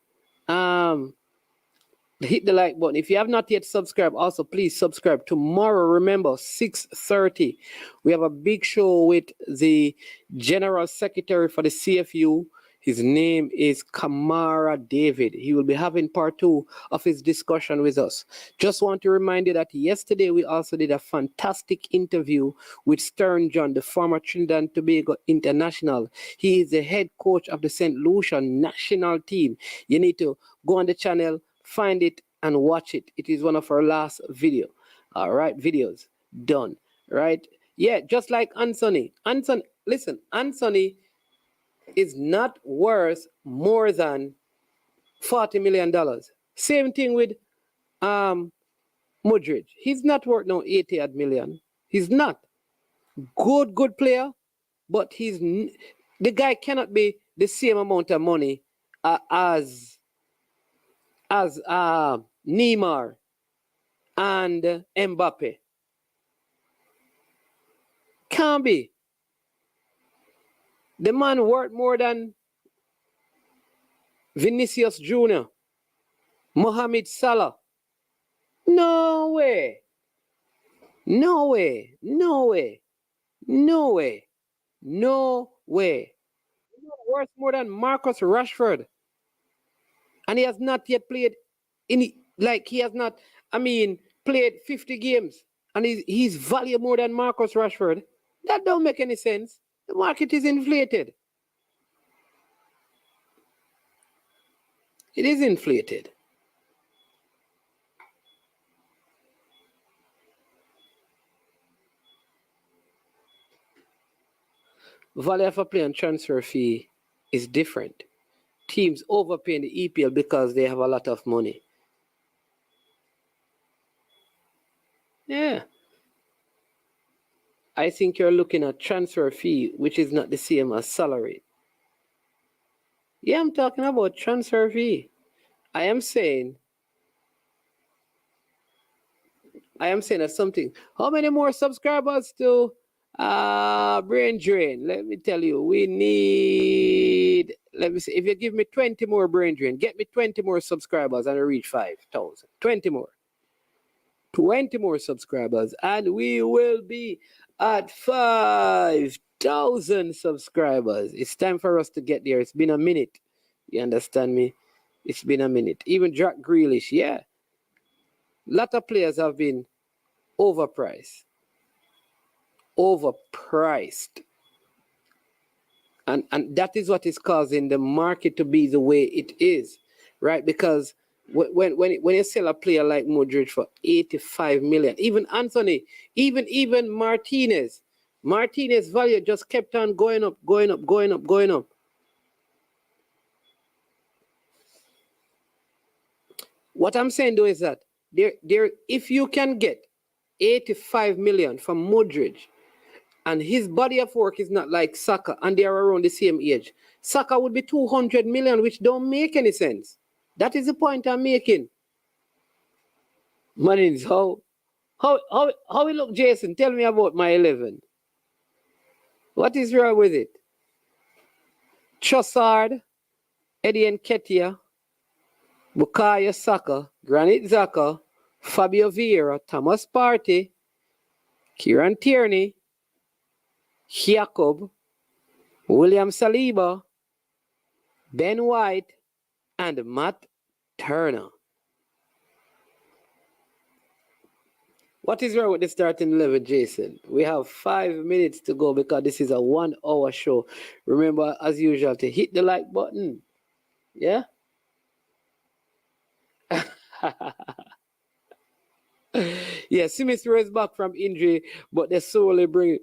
Hit the like button. If you have not yet subscribed, also please subscribe. Tomorrow, remember, 6:30, we have a big show with the General Secretary for the CFU. His name is Kamara David. He will be having part 2 of his discussion with us. Just want to remind you that yesterday we also did a fantastic interview with Stern John, the former Trinidad and Tobago international. He is the head coach of the St. Lucia national team. You need to go on the channel, find it, and watch it. It is one of our last video. All right, videos done. Right? Yeah, just like Anthony. Listen, Anthony is not worth more than $40 million. Same thing with Mudryk. He's not worth no $80 million. He's not. Good player, but the guy cannot be the same amount of money as Neymar and Mbappe. Can't be. The man worth more than Vinicius Jr., Mohamed Salah. No way. No way. No way. No way. No way. Worth more than Marcus Rashford. And he has not yet played played 50 games. And he's valued more than Marcus Rashford. That don't make any sense. The market is inflated. It is inflated. Value of a player and transfer fee is different. Teams overpay in the EPL because they have a lot of money. Yeah. I think you're looking at transfer fee, which is not the same as salary. Yeah, I'm talking about transfer fee. I am saying that something. How many more subscribers to Brain Drain? Let me tell you, we need, let me see, if you give me 20 more Brain Drain, get me 20 more subscribers and I reach 5,000. 20 more. 20 more subscribers and we will be at 5,000 subscribers. It's time for us to get there. It's been a minute. You understand me? It's been a minute. Even Jack Grealish, yeah. A lot of players have been overpriced. And that is what is causing the market to be the way it is, right? Because when you sell a player like Mudryk for 85 million, even Anthony, even Martinez value just kept on going up. What I'm saying though is that there if you can get 85 million from Mudryk, and his body of work is not like Saka, and they are around the same age, Saka would be 200 million, which don't make any sense. That is the point I'm making. Manins, how it look, Jason? Tell me about my 11. What is wrong with it? Trossard, Eddie Nketiah, Bukayo Saka, Granit Xhaka, Fabio Vieira, Thomas Partey, Kieran Tierney, Jacob, William Saliba, Ben White, and Matt Turner. What is wrong with the starting 11, Jason? We have 5 minutes to go because this is a 1-hour show. Remember, as usual, to hit the like button. Yeah? Yeah, Smith is back from injury, but they solely bring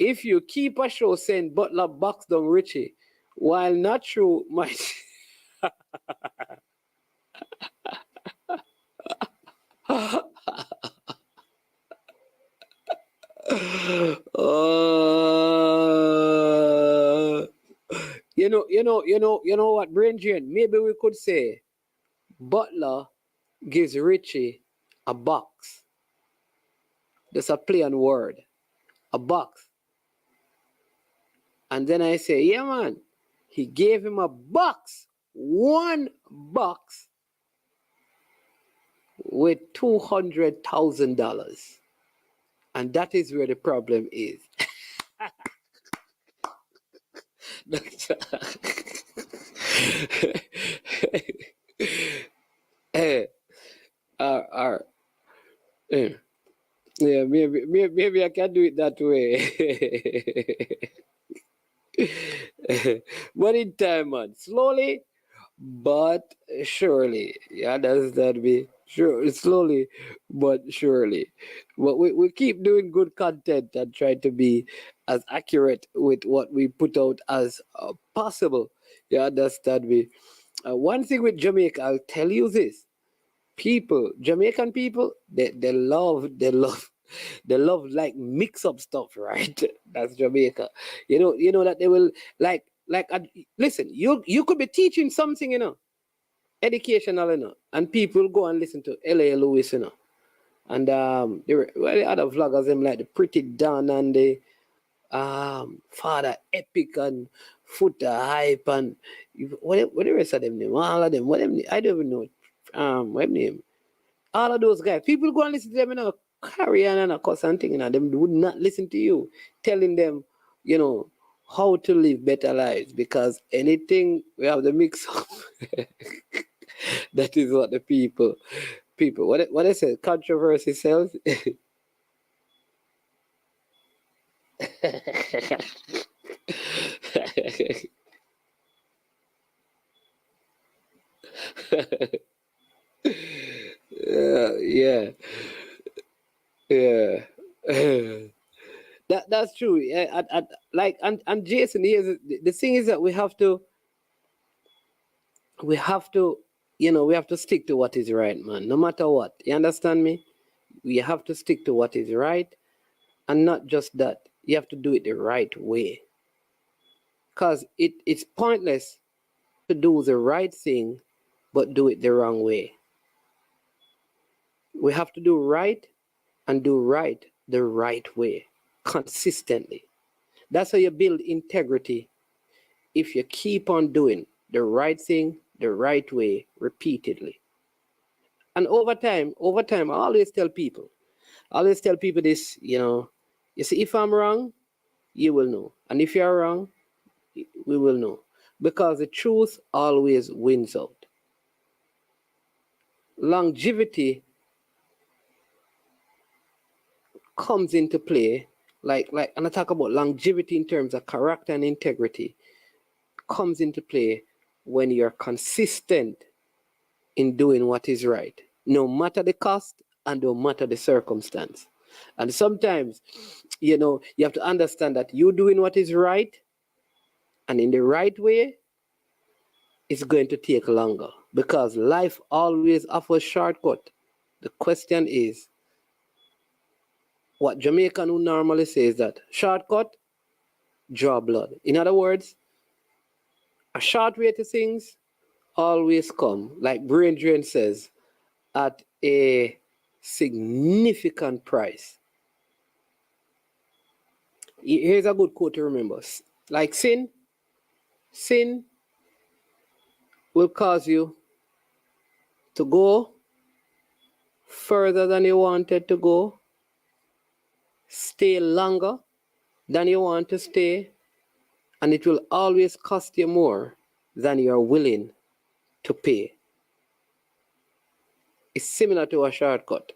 If you keep a show saying Butler box down Richie, while not true, might. You know what, brain drain? Maybe we could say Butler gives Richie a box. That's a play on word. A box. And then I say, yeah, man, he gave him a box. One box with $200,000. And that is where the problem is. Yeah, maybe I can do it that way. But in time, man, slowly but surely. You understand me? Sure, slowly but surely. But we keep doing good content and try to be as accurate with what we put out as possible. You understand me? One thing with Jamaica, I'll tell you this. Jamaican people, they love like mix up stuff, right? That's Jamaica. You know that they will listen. You could be teaching something, educational, and people go and listen to L.A. Lewis, and the other vloggers them like the Pretty Don and the Father Epic and Footer Hype and what the rest of them name, all of them, what them, I don't even know. What name? All of those guys. People go and listen to them, carry on and a cuss and thing, them would not listen to you, telling them, how to live better lives, because anything we have the mix up. That is what the people, what I said, controversy sells. Yeah. That's true. Yeah, and Jason, here's the thing is that we have to we have to stick to what is right, man. No matter what. You understand me? We have to stick to what is right, and not just that. You have to do it the right way. Because it's pointless to do the right thing but do it the wrong way. We have to do right and do right the right way consistently. That's how you build integrity. If you keep on doing the right thing the right way repeatedly. And over time, I always tell people this, you see, if I'm wrong, you will know. And if you're wrong, we will know. Because the truth always wins out. Longevity comes into play, and I talk about longevity in terms of character and integrity, comes into play when you're consistent in doing what is right, no matter the cost and no matter the circumstance. And sometimes, you have to understand that you doing what is right and in the right way is going to take longer, because life always offers shortcut. The question is, what Jamaican who normally says that shortcut, draw blood. In other words, a short way to things always come, like Brain Drain says, at a significant price. Here's a good quote to remember. Like sin will cause you to go further than you wanted to go, stay longer than you want to stay, and it will always cost you more than you're willing to pay. It's similar to a shortcut,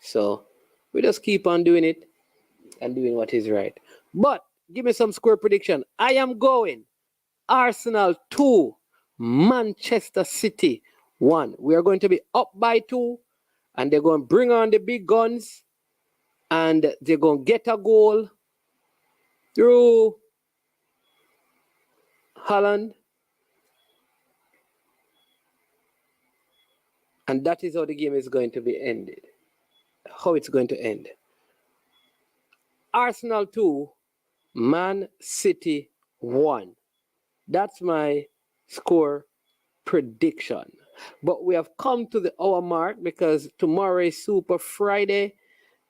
So we just keep on doing it and doing what is right. But give me some score prediction. I am going Arsenal 2, Manchester City 1. We are going to be up by 2, and they're going to bring on the big guns, and they're going to get a goal through Holland. And that is how the game is going to be ended. How it's going to end. Arsenal 2, Man City 1. That's my score prediction. But we have come to the hour mark because tomorrow is Super Friday.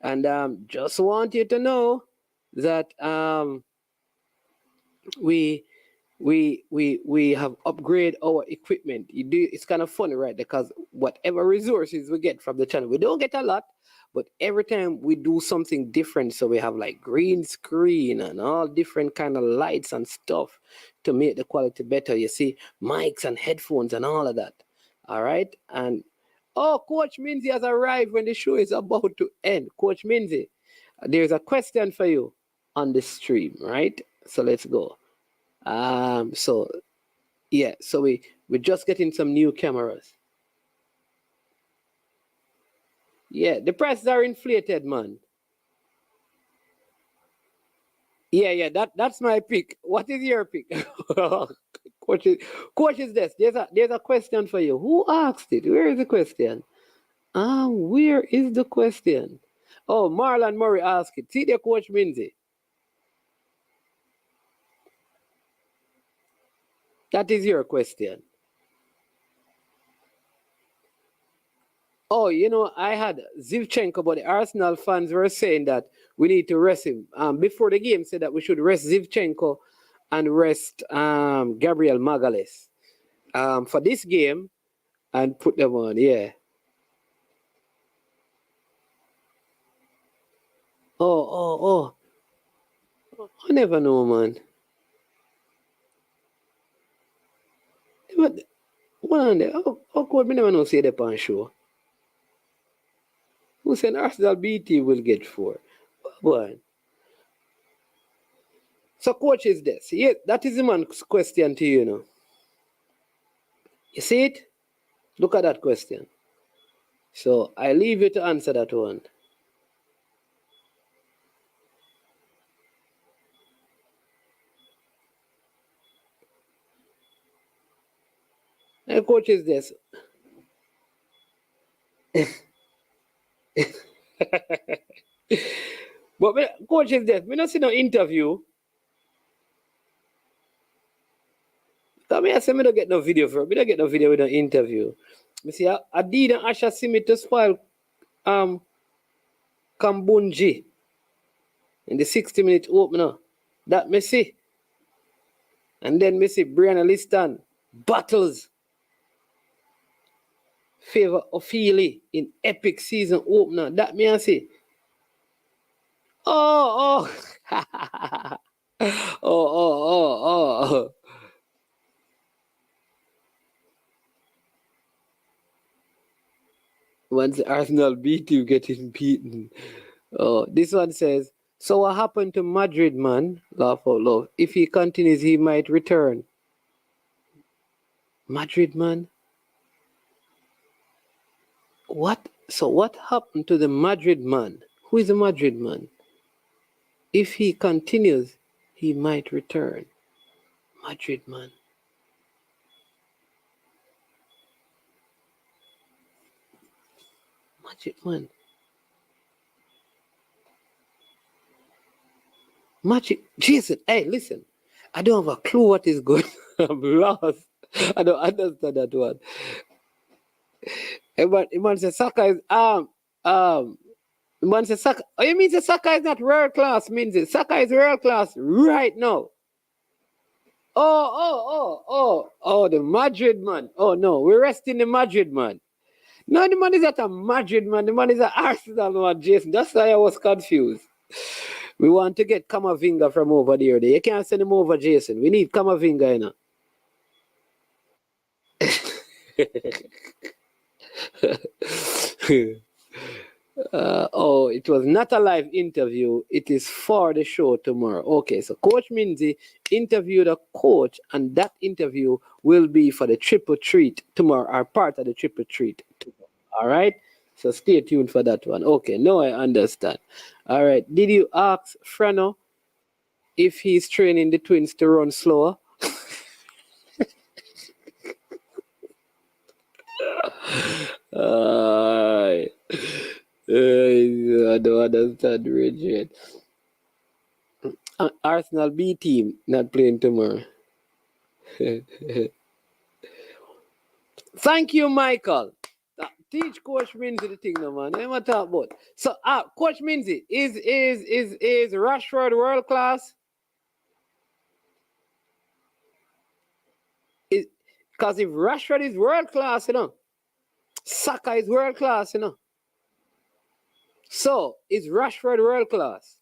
And just want you to know that we have upgraded our equipment. It's kind of funny, right? Because whatever resources we get from the channel, we don't get a lot, but every time we do something different, so we have like green screen and all different kind of lights and stuff to make the quality better. You see, mics and headphones and all of that. All right, and Coach Minzy has arrived when the show is about to end. Coach Minzy, there's a question for you on the stream, right? So let's go. So we're just getting some new cameras. Yeah, the prices are inflated, man. Yeah, that's my pick. What is your pick? Coach is this. There's a question for you. Who asked it? Where is the question? Where is the question? Oh, Marlon Murray asked it. See there, Coach Minzy. That is your question. Oh, I had Zivchenko, but the Arsenal fans were saying that we need to rest him. Before the game, said that we should rest Zivchenko and rest Gabriel Magalhaes for this game and put them on, yeah. Oh. I never know, man. But what on there? How could we never know say that on show? Who said Arsenal BT will get 4? One. So coach is this. Yeah, that is the man's question to you, You see it? Look at that question. So I leave you to answer that one. And coach is this. But coach is this. We don't see no interview. I say, I don't get no video for it. We don't get no video with no interview. I see, Adid and Asha see me to spoil Kambunji in the 60-minute opener. That me see. And then me see Brianna Liston battles favor Ophelia in epic season opener. That me I see. Oh. oh. Once Arsenal beat you, getting beaten. Oh, this one says, so what happened to Madrid, man? Laugh out loud. If he continues, he might return. Madrid, man? What? So what happened to the Madrid man? Who is the Madrid man? If he continues, he might return. Madrid man. Madrid man. Magic. Jason, hey, listen. I don't have a clue what is going on. I'm lost. I don't understand that one. Iman says Saka is Iman says Saka. Oh, you mean the Saka is not world class? Means it Saka is world class right now. Oh, the Madrid man. Oh no, we're resting the Madrid man. No, the man is not a Madrid man. The man is an Arsenal man, Jason. That's why I was confused. We want to get Kamavinga from over there. You can't send him over, Jason. We need Kamavinga, it was not a live interview. It is for the show tomorrow. Okay, so Coach Minzy interviewed a coach, and that interview will be for the triple treat tomorrow, or part of the triple treat tomorrow. All right? So stay tuned for that one. Okay, now I understand. All right. Did you ask Frano if he's training the twins to run slower? I don't understand, Richard. Arsenal B team not playing tomorrow. Thank you, Michael. Teach Coach Minzy the thing, no man. Let me talk about. So, Coach Minzy, is Rashford world class? Because if Rashford is world class, Saka is world class, So, is Rashford world class?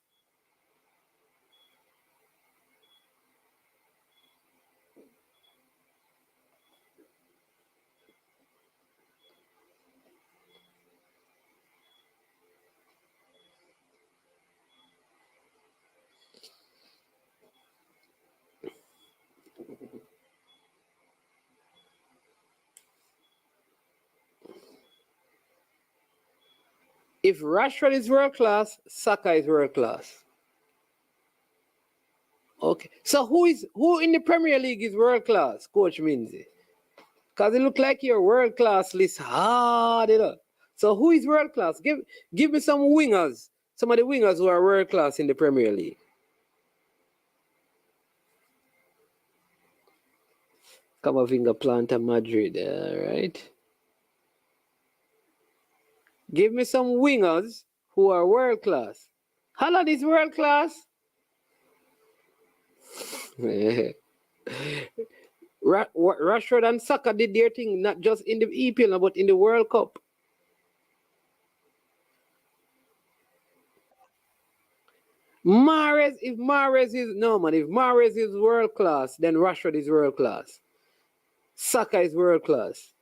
If Rashford is world class, Saka is world class. Okay. So who in the Premier League is world class, Coach Minzy? Because it look like your world class list hard, So who is world class? Give me some wingers. Some of the wingers who are world class in the Premier League. Camavinga, Planta, Madrid, right? Give me some wingers who are world class. Haaland is world class. Rashford and Saka did their thing not just in the EPL but in the World Cup. If Mahrez is world class, then Rashford is world class. Saka is world class.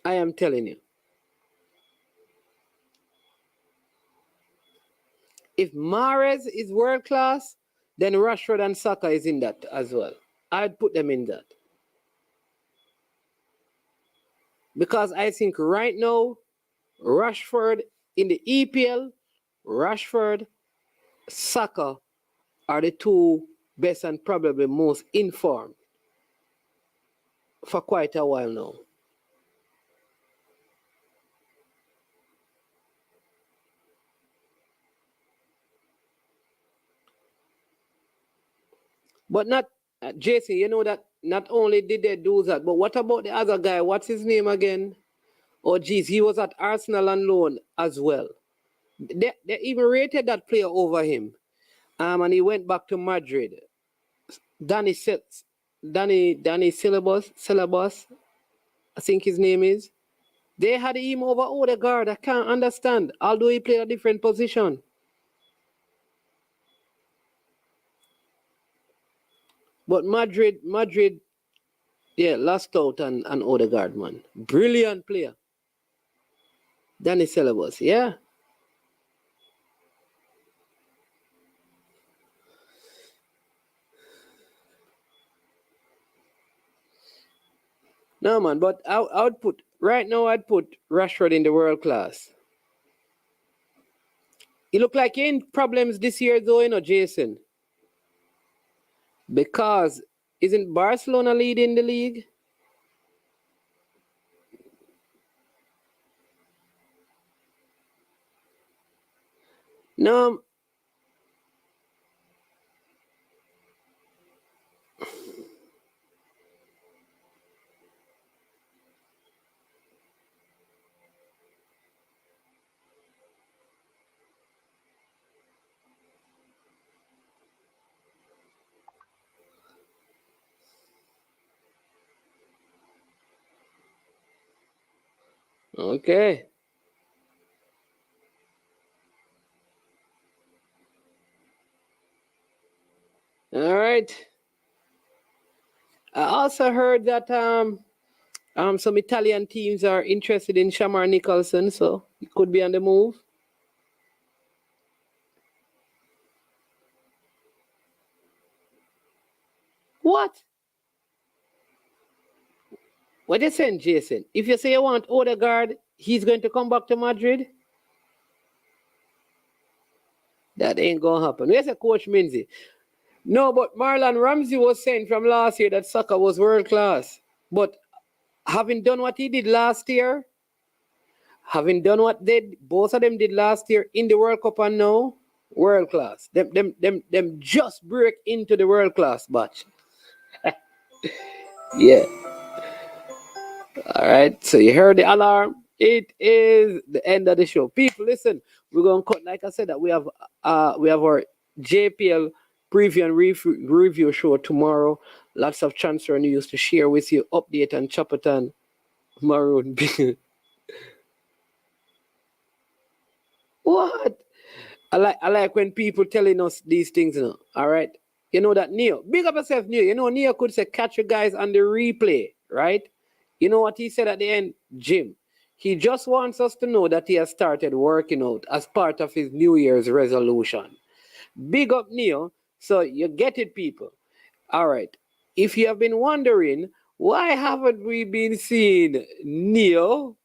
I am telling you. If Mahrez is world class, then Rashford and Saka is in that as well. I'd put them in that. Because I think right now, Rashford in the EPL, Rashford, Saka are the two best and probably most informed for quite a while now. But not, Jason, you know that not only did they do that, but what about the other guy? What's his name again? Oh, geez, he was at Arsenal on loan as well. They even rated that player over him. And he went back to Madrid. Danny Syllabus, I think his name is. They had him over Odegaard. I can't understand. Although he played a different position. But Madrid, lost out on Odegaard, man. Brilliant player. Danny Syllabus, yeah. No, man, but I'd put Rashford in the world class. He look like he in problems this year, though, Jason. Because isn't Barcelona leading the league? No. Okay. All right. I also heard that some Italian teams are interested in Shamar Nicholson, so he could be on the move. What? What you saying, Jason? If you say you want Odegaard, he's going to come back to Madrid? That ain't gonna happen. Where's the coach Minzy? No, but Marlon Ramsey was saying from last year that Saka was world class. But having done what he did last year, having done what both of them did last year in the World Cup and now, world class. Them just break into the world class batch. Yeah. All right. So you heard the alarm. It is the end of the show. People, listen. We're gonna cut. Like I said, that we have our JPL preview and review show tomorrow. Lots of transfer news to share with you. Update on Chopperton Maroon. What? I like when people telling us these things, you know. All right. You know that Neo. Big up yourself, Neo. You know, Neo could say catch you guys on the replay, right? You know what he said at the end? Jim. He just wants us to know that he has started working out as part of his New Year's resolution. Big up, Neo. So you get it, people. All right. If you have been wondering, why haven't we been seeing Neo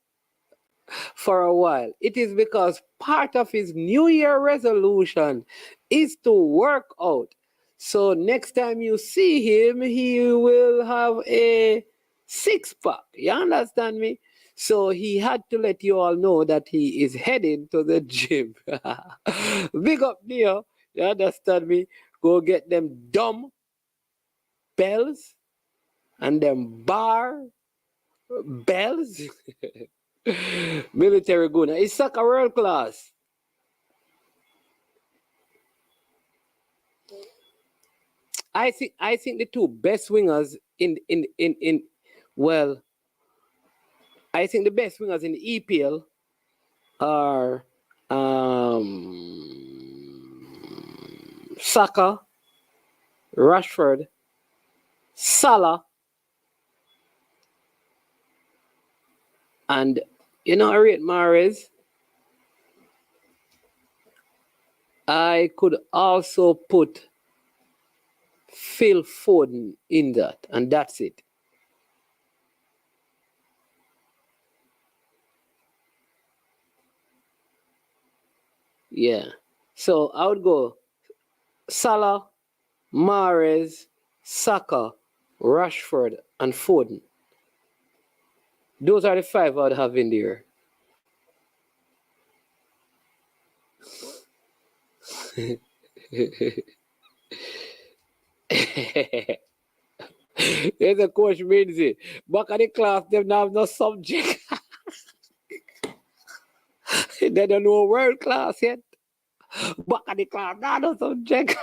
for a while? It is because part of his New Year resolution is to work out. So next time you see him, he will have a six-pack. You understand me? So he had to let you all know that he is heading to the gym. Big up, Neo. You understand me? Go get them dumb bells and them bar bells. Military guna. It's like a world class. I think the two best wingers I think the best wingers in the EPL are Saka, Rashford, Salah, and you know, I rate Mahrez. I could also put Phil Foden in that, and that's it. Yeah. So I would go Salah, Mahrez, Saka, Rashford, and Foden. Those are the five I would have in there. There's a coach Minzy. Back at the class, they don't have no subject. They don't know world class yet. Back at the class, no subject.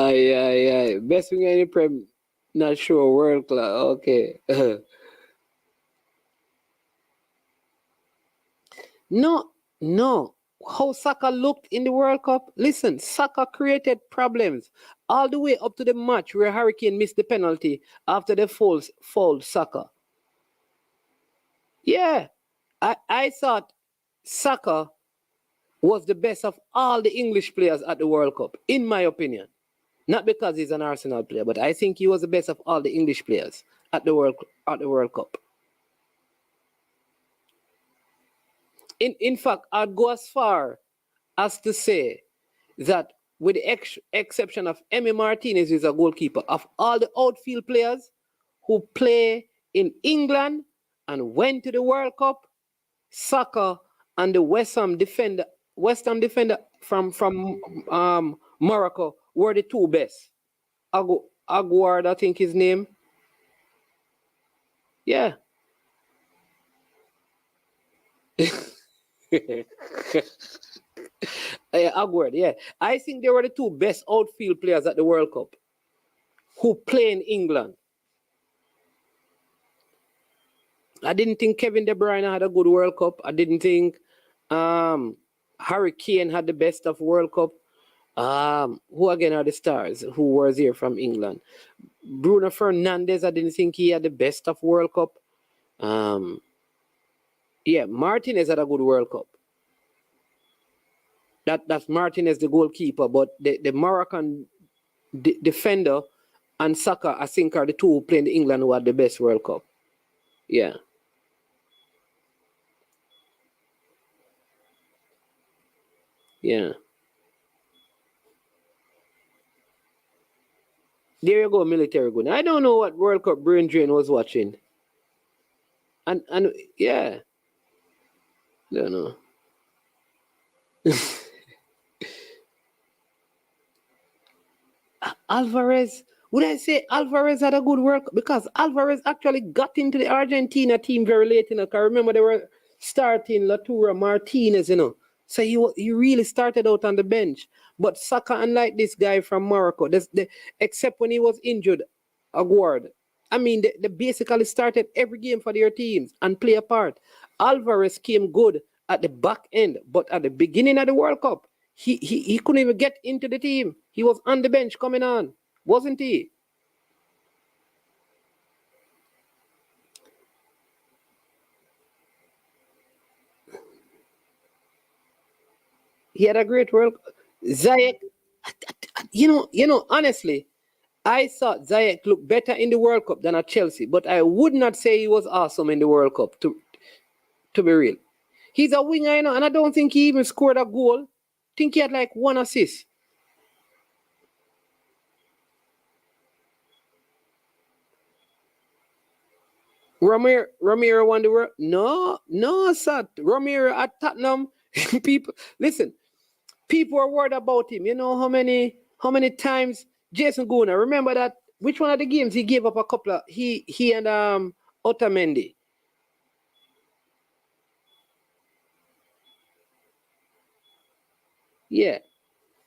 Yeah. Best thing any prem, not sure world class. Okay. No. How Saka looked in the World Cup? Listen, Saka created problems all the way up to the match where Hurricane missed the penalty after the fouled Saka. Yeah, I thought Saka was the best of all the English players at the World Cup, in my opinion. Not because he's an Arsenal player, but I think he was the best of all the English players at the World Cup. In fact, I'd go as far as to say that with the exception of Emi Martinez, who's a goalkeeper, of all the outfield players who play in England and went to the World Cup, Saka and the West Ham defender from Morocco were the two best. Aguard, I think his name. Yeah. Aguard, yeah. I think they were the two best outfield players at the World Cup who play in England. I didn't think Kevin De Bruyne had a good World Cup. I didn't think Harry Kane had the best of World Cup. Who again are the stars who was here from England? Bruno Fernandes, I didn't think he had the best of World Cup. Yeah, Martinez had a good World Cup. That's Martinez, the goalkeeper, but the Moroccan defender and Saka, I think, are the two who play in England who had the best World Cup. Yeah. Yeah. There you go, military good. I don't know what World Cup brain drain was watching. And yeah. Don't know. Alvarez, would I say Alvarez had a good work? Because Alvarez actually got into the Argentina team very late, you know. Because I remember they were starting Latura Martinez, you know. So he really started out on the bench. But Saka, unlike this guy from Morocco, except when he was injured, Aguard, I mean, they basically started every game for their teams and play a part. Alvarez came good at the back end, but at the beginning of the World Cup, he couldn't even get into the team. He was on the bench coming on, wasn't he? He had a great World Cup. Ziyech, you know, honestly, I thought Ziyech looked better in the World Cup than at Chelsea, but I would not say he was awesome in the World Cup, to be real. He's a winger, you know, and I don't think he even scored a goal. I think he had like 1 assist. Romero won the world. No, sir. Romero at Tottenham. People, listen. People are worried about him. You know how many times Jason Guna. Remember that? Which one of the games he gave up a couple of he and Otamendi. Yeah,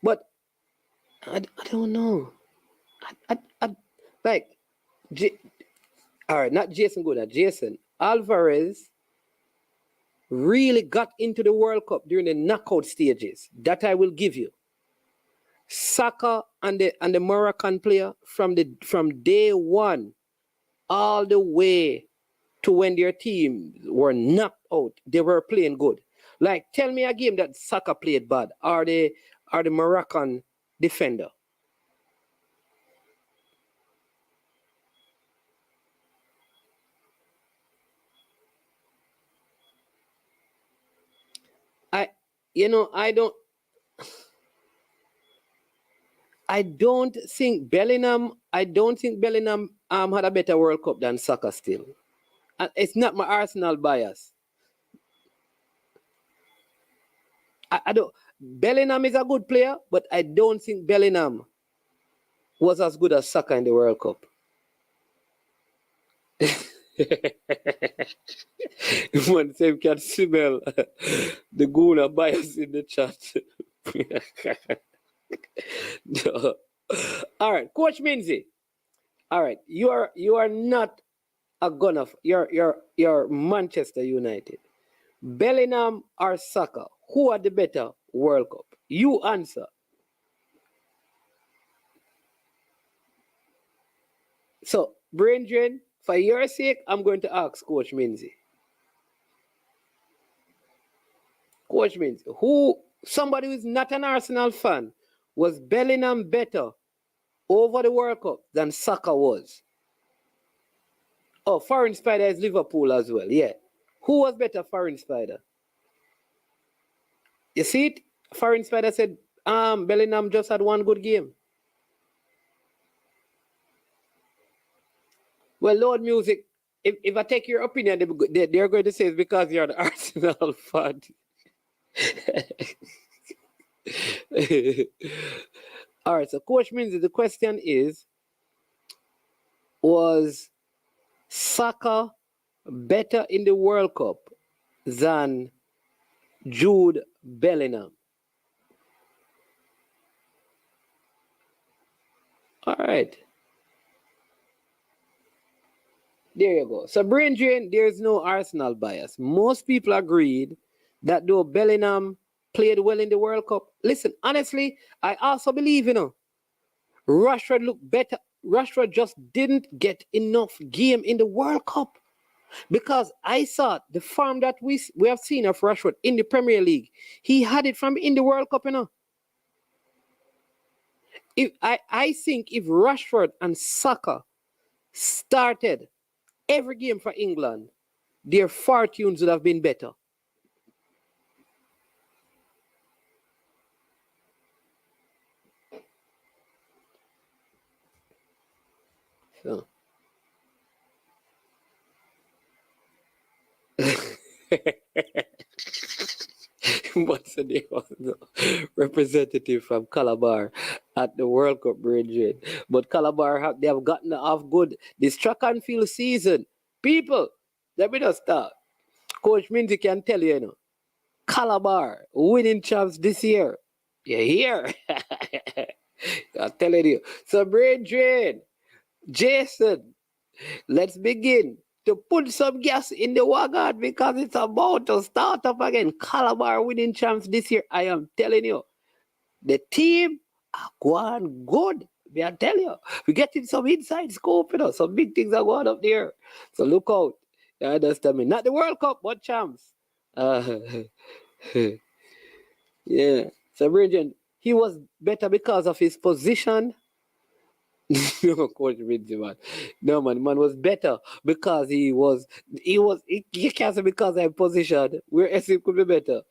but I don't know. I like all right, not Jason Guna. Jason Alvarez really got into the World Cup during the knockout stages. That I will give you. Saka and the Moroccan player from day one all the way to when their teams were knocked out, they were playing good. Like, tell me a game that Saka played bad, or the Moroccan defender. I don't think Bellingham had a better World Cup than Saka still. And it's not my Arsenal bias. I don't. Bellingham is a good player, but I don't think Bellingham was as good as Saka in the World Cup. One same can smell the Guna bias in the chat. No. All right, Coach Minzy. All right, you are not a gunner. You're Manchester United. Bellingham or Saka, who are the better World Cup? You answer. So, brain drain, for your sake, I'm going to ask Coach Minzy. Coach Minzy, somebody who is not an Arsenal fan, was Bellingham better over the World Cup than Saka was? Oh, Foreign Spider is Liverpool as well, yeah. Who was better, Foreign Spider? You see it? Foreign Spider said, Bellingham just had one good game. Well, Lord Music, if I take your opinion, they're going to say it's because you're an Arsenal fan. All right, so Coach Minzy, the question is, was Saka better in the World Cup than Jude Bellingham? All right. There you go. So, brain drain, there's no Arsenal bias. Most people agreed that though Bellingham played well in the World Cup. Listen, honestly, I also believe, Rashford looked better. Rashford just didn't get enough game in the World Cup. Because I thought the form that we have seen of Rashford in the Premier League, he had it from in the World Cup, you know. If I think if Rashford and Saka started every game for England, their fortunes would have been better. So. What's the name of the representative from Calabar at the World Cup, Bridget? But Calabar they have gotten off good this track and field season. People, let me just start. Coach Minty can tell you, you know, Calabar winning champs this year. You hear? I'm telling you. So, Bridget, Jason, let's begin to put some gas in the wagon because it's about to start up again. Calabar winning champs this year. I am telling you, the team are going good. Me I tell you, we're getting some inside scope, you know, some big things are going up there. So look out. You understand me? Not the World Cup, but champs. Yeah. So, Bridget, he was better because of his position. No, Coach Ridley, man. No, man was better because you can't say because I'm positioned. Where SM could be better.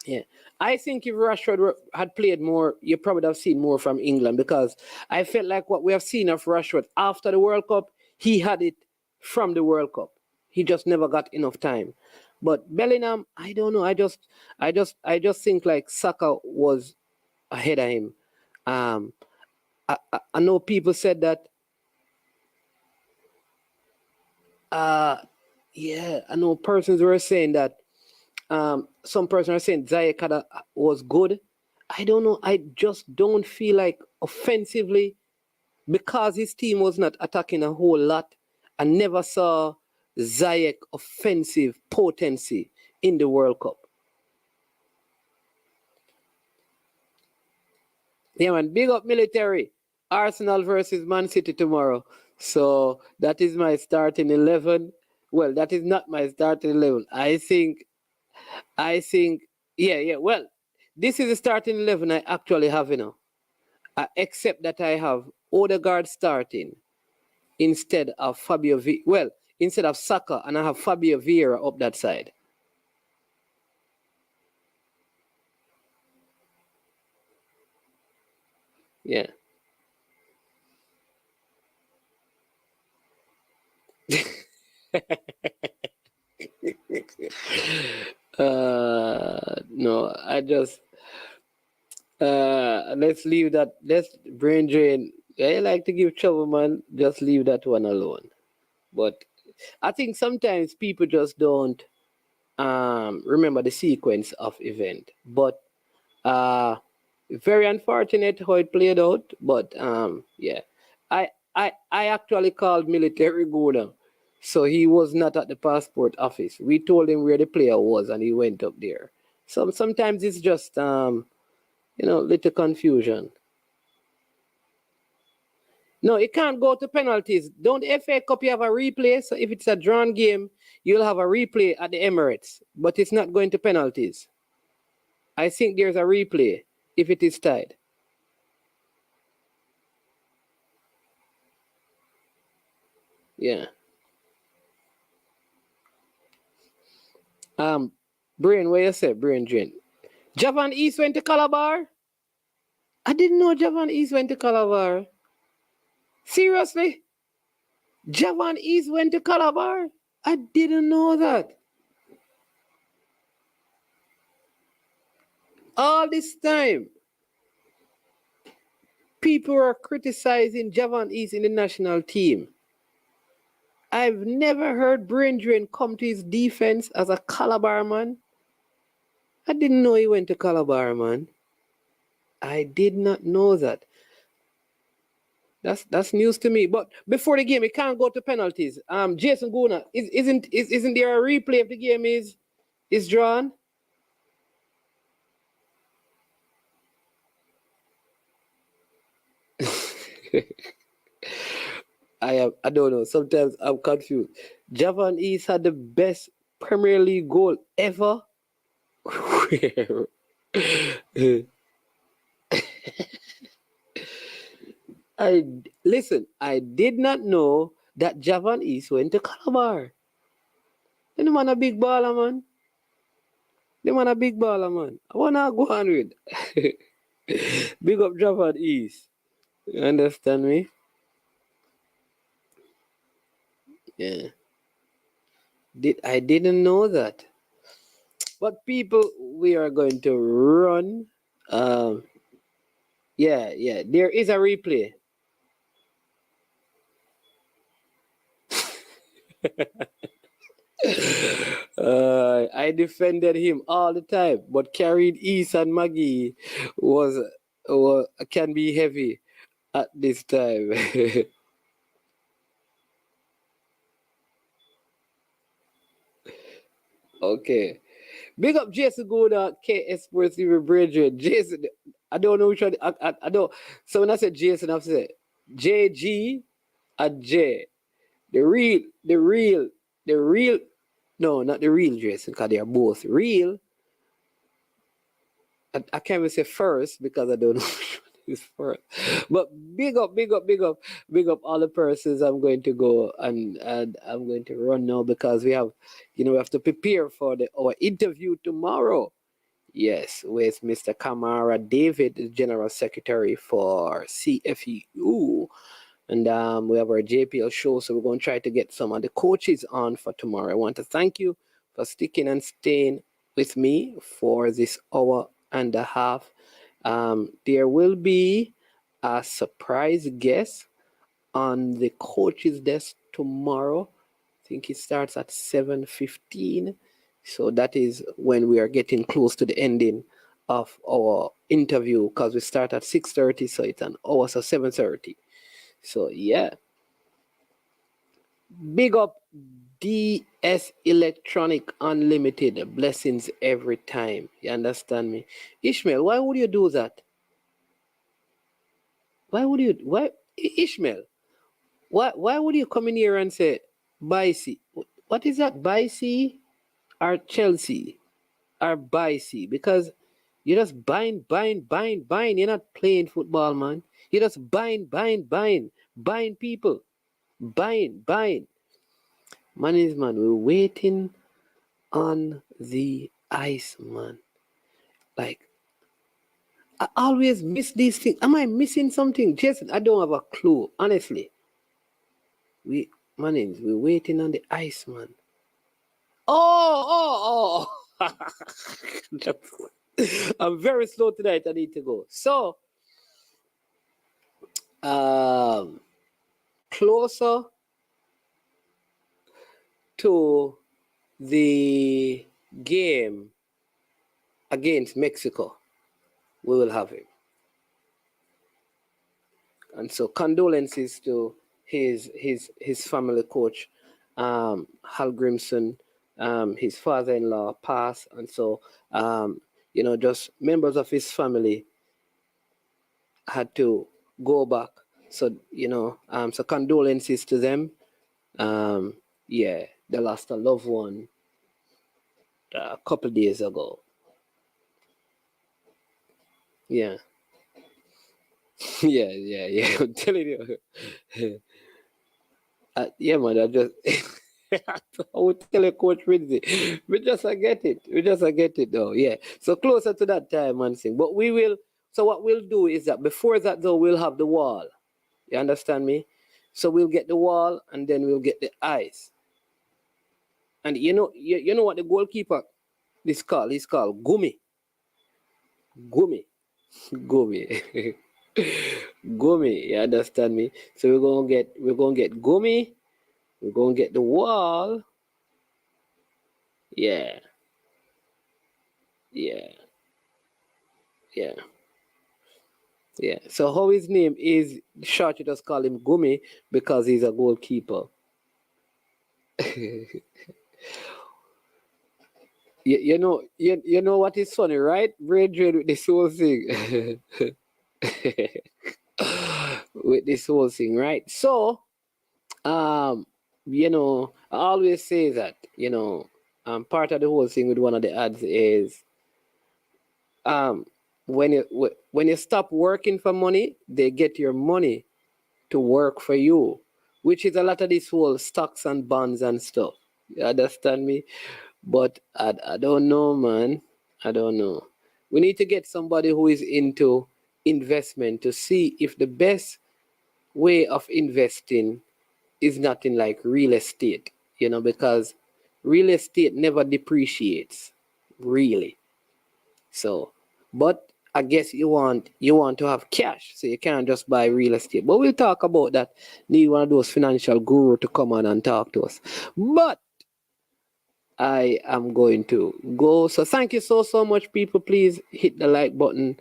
Yeah. I think if Rashford had played more, you probably have seen more from England because I felt like what we have seen of Rashford after the World Cup, he had it from the World Cup. He just never got enough time. But Bellingham, I don't know. I just think like Saka was ahead of him. I know people said that. Yeah, I know persons were saying that. Some persons are saying Ziyech was good. I don't know. I just don't feel like offensively because his team was not attacking a whole lot. I never saw Ziyech offensive potency in the World Cup. Yeah, man. Big up military. Arsenal versus Man City tomorrow. So that is my starting 11. Well, that is not my starting 11. I think, yeah. Well, this is the starting 11 I actually have, you know. Except that I have Odegaard starting instead of instead of Saka, and I have Fabio Vieira up that side. Yeah. No, let's leave that. Let's brain drain. I like to give trouble, man. Just leave that one alone. But I think sometimes people just don't remember the sequence of event. But very unfortunate how it played out. But yeah, I actually called military Guna. So he was not at the passport office. We told him where the player was, and he went up there. Sometimes it's just little confusion. No, it can't go to penalties. Don't the FA Cup you have a replay? So if it's a drawn game, you'll have a replay at the Emirates, but it's not going to penalties. I think there's a replay if it is tied. Yeah. Brain, what you say? Brain drain. Javan East went to Calabar? I didn't know Javan East went to Calabar. Seriously? Javan East went to Calabar? I didn't know that. All this time, people are criticizing Javan East in the national team. I've never heard Brain Drain come to his defense as a Calabar man. I didn't know he went to Calabar, man. I did not know that. That's news to me. But before the game, it can't go to penalties. Jason Guna, isn't there a replay if the game is drawn? I don't know. Sometimes I'm confused. Javan East had the best Premier League goal ever. I listen. I did not know that Javan East went to Calabar. The man a big baller, man. The man a big baller, man. I wanna go on with. Big up Javan East. You understand me? Yeah. I didn't know that. But people, we are going to run. Um, yeah. There is a replay. I defended him all the time, but carrying East and Maggie was can be heavy at this time. Okay. Big up Jason Gouda, KS Sports TV Bridget. Jason, I don't know which one. I don't. So when I said Jason, I said JG and J. The real, the real, the real. No, not the real Jason, because they are both real. I can't even say first because I don't know which one is first. But big up, big up, big up, big up all the persons. I'm going to go and I'm going to run now because we have, we have to prepare for our interview tomorrow. Yes, with Mr. Kamara David, the General Secretary for CFEU. And we have our JPL show, so we're going to try to get some of the coaches on for tomorrow. I want to thank you for sticking and staying with me for this hour and a half. There will be a surprise guest on the coaches desk tomorrow. I think it starts at 7:15. So that is when we are getting close to the ending of our interview because we start at 6:30, so it's an hour, so 7:30. So yeah. Big up DS Electronic Unlimited. Blessings every time. You understand me? Ishmael, why would you do that? Ishmael? Why would you come in here and say Bicey? What is that? Bicey or Chelsea or Bicey? Because you just bind. You're not playing football, man. You just bind people. Bind. Man, we're waiting on the ice, man. Like, I always miss these things. Am I missing something? Jason, I don't have a clue, honestly. We're waiting on the ice, man. Oh. I'm very slow tonight. I need to go. So, closer to the game against Mexico, we will have him. And so condolences to his family coach, Hal Grimson, his father-in-law passed, and so just members of his family had to go back. So so condolences to them. They lost a loved one a couple days ago. Yeah. Yeah. I'm telling you. Man, I just I would tell a coach Rinzi. We just get it though. Yeah. So closer to that time, man. But we will. So what we'll do is that before that though, we'll have the wall. You understand me? So we'll get the wall and then we'll get the ice. And you know what the goalkeeper is called? He's called Gumi. Gumi. Gumi, you understand me? So we're gonna get Gumi, we're gonna get the wall. Yeah. So how his name is short, you just call him Gumi because he's a goalkeeper. You know what is funny, right? Brethren, with this whole thing. With this whole thing, right? So You know, I always say that, part of the whole thing with one of the ads is um when you stop working for money, they get your money to work for you, which is a lot of this whole stocks and bonds and stuff. You understand me? But I don't know, man. I don't know. We need to get somebody who is into investment to see if the best way of investing is nothing like real estate, because real estate never depreciates, really. So, but I guess you want to have cash, so you can't just buy real estate. But we'll talk about that. Need one of those financial guru to come on and talk to us. But I am going to go. So thank you so much, people. Please hit the like button.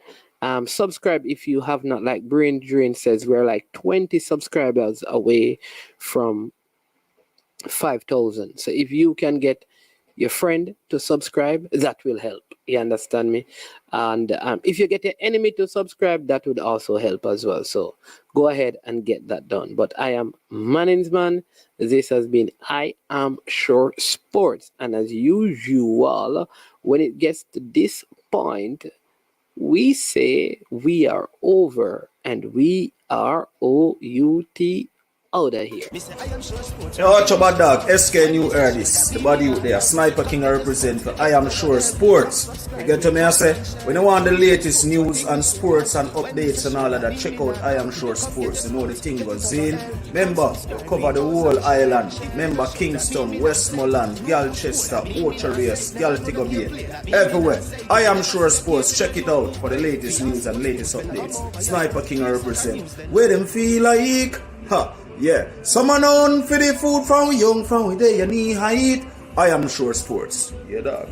Subscribe if you have not. Like Brain Drain says, we're like 20 subscribers away from 5,000. So if you can get your friend to subscribe, that will help. You understand me? And if you get your enemy to subscribe, that would also help as well. So go ahead and get that done. But I am Manningsman. This has been I Am Sure Sports. And as usual, when it gets to this point, we say we are over and we are OUT out of here. Yo, watch about dog, SK New heard this. The body out there, Sniper King I represent for I Am Sure Sports. You get to me, I say, when you want the latest news and sports and updates and all of that, check out I Am Sure Sports. You know the thing goes in. Remember, cover the whole island. Remember Kingston, Westmoreland, Galchester, Ocho-Race, Galtigo Bay. Everywhere. I Am Sure Sports. Check it out for the latest news and latest updates. Sniper King I represent. Where them feel like? Ha. Yeah, someone on for the food from young, from where they knee height. I Am Sure Sports. Yeah, dog.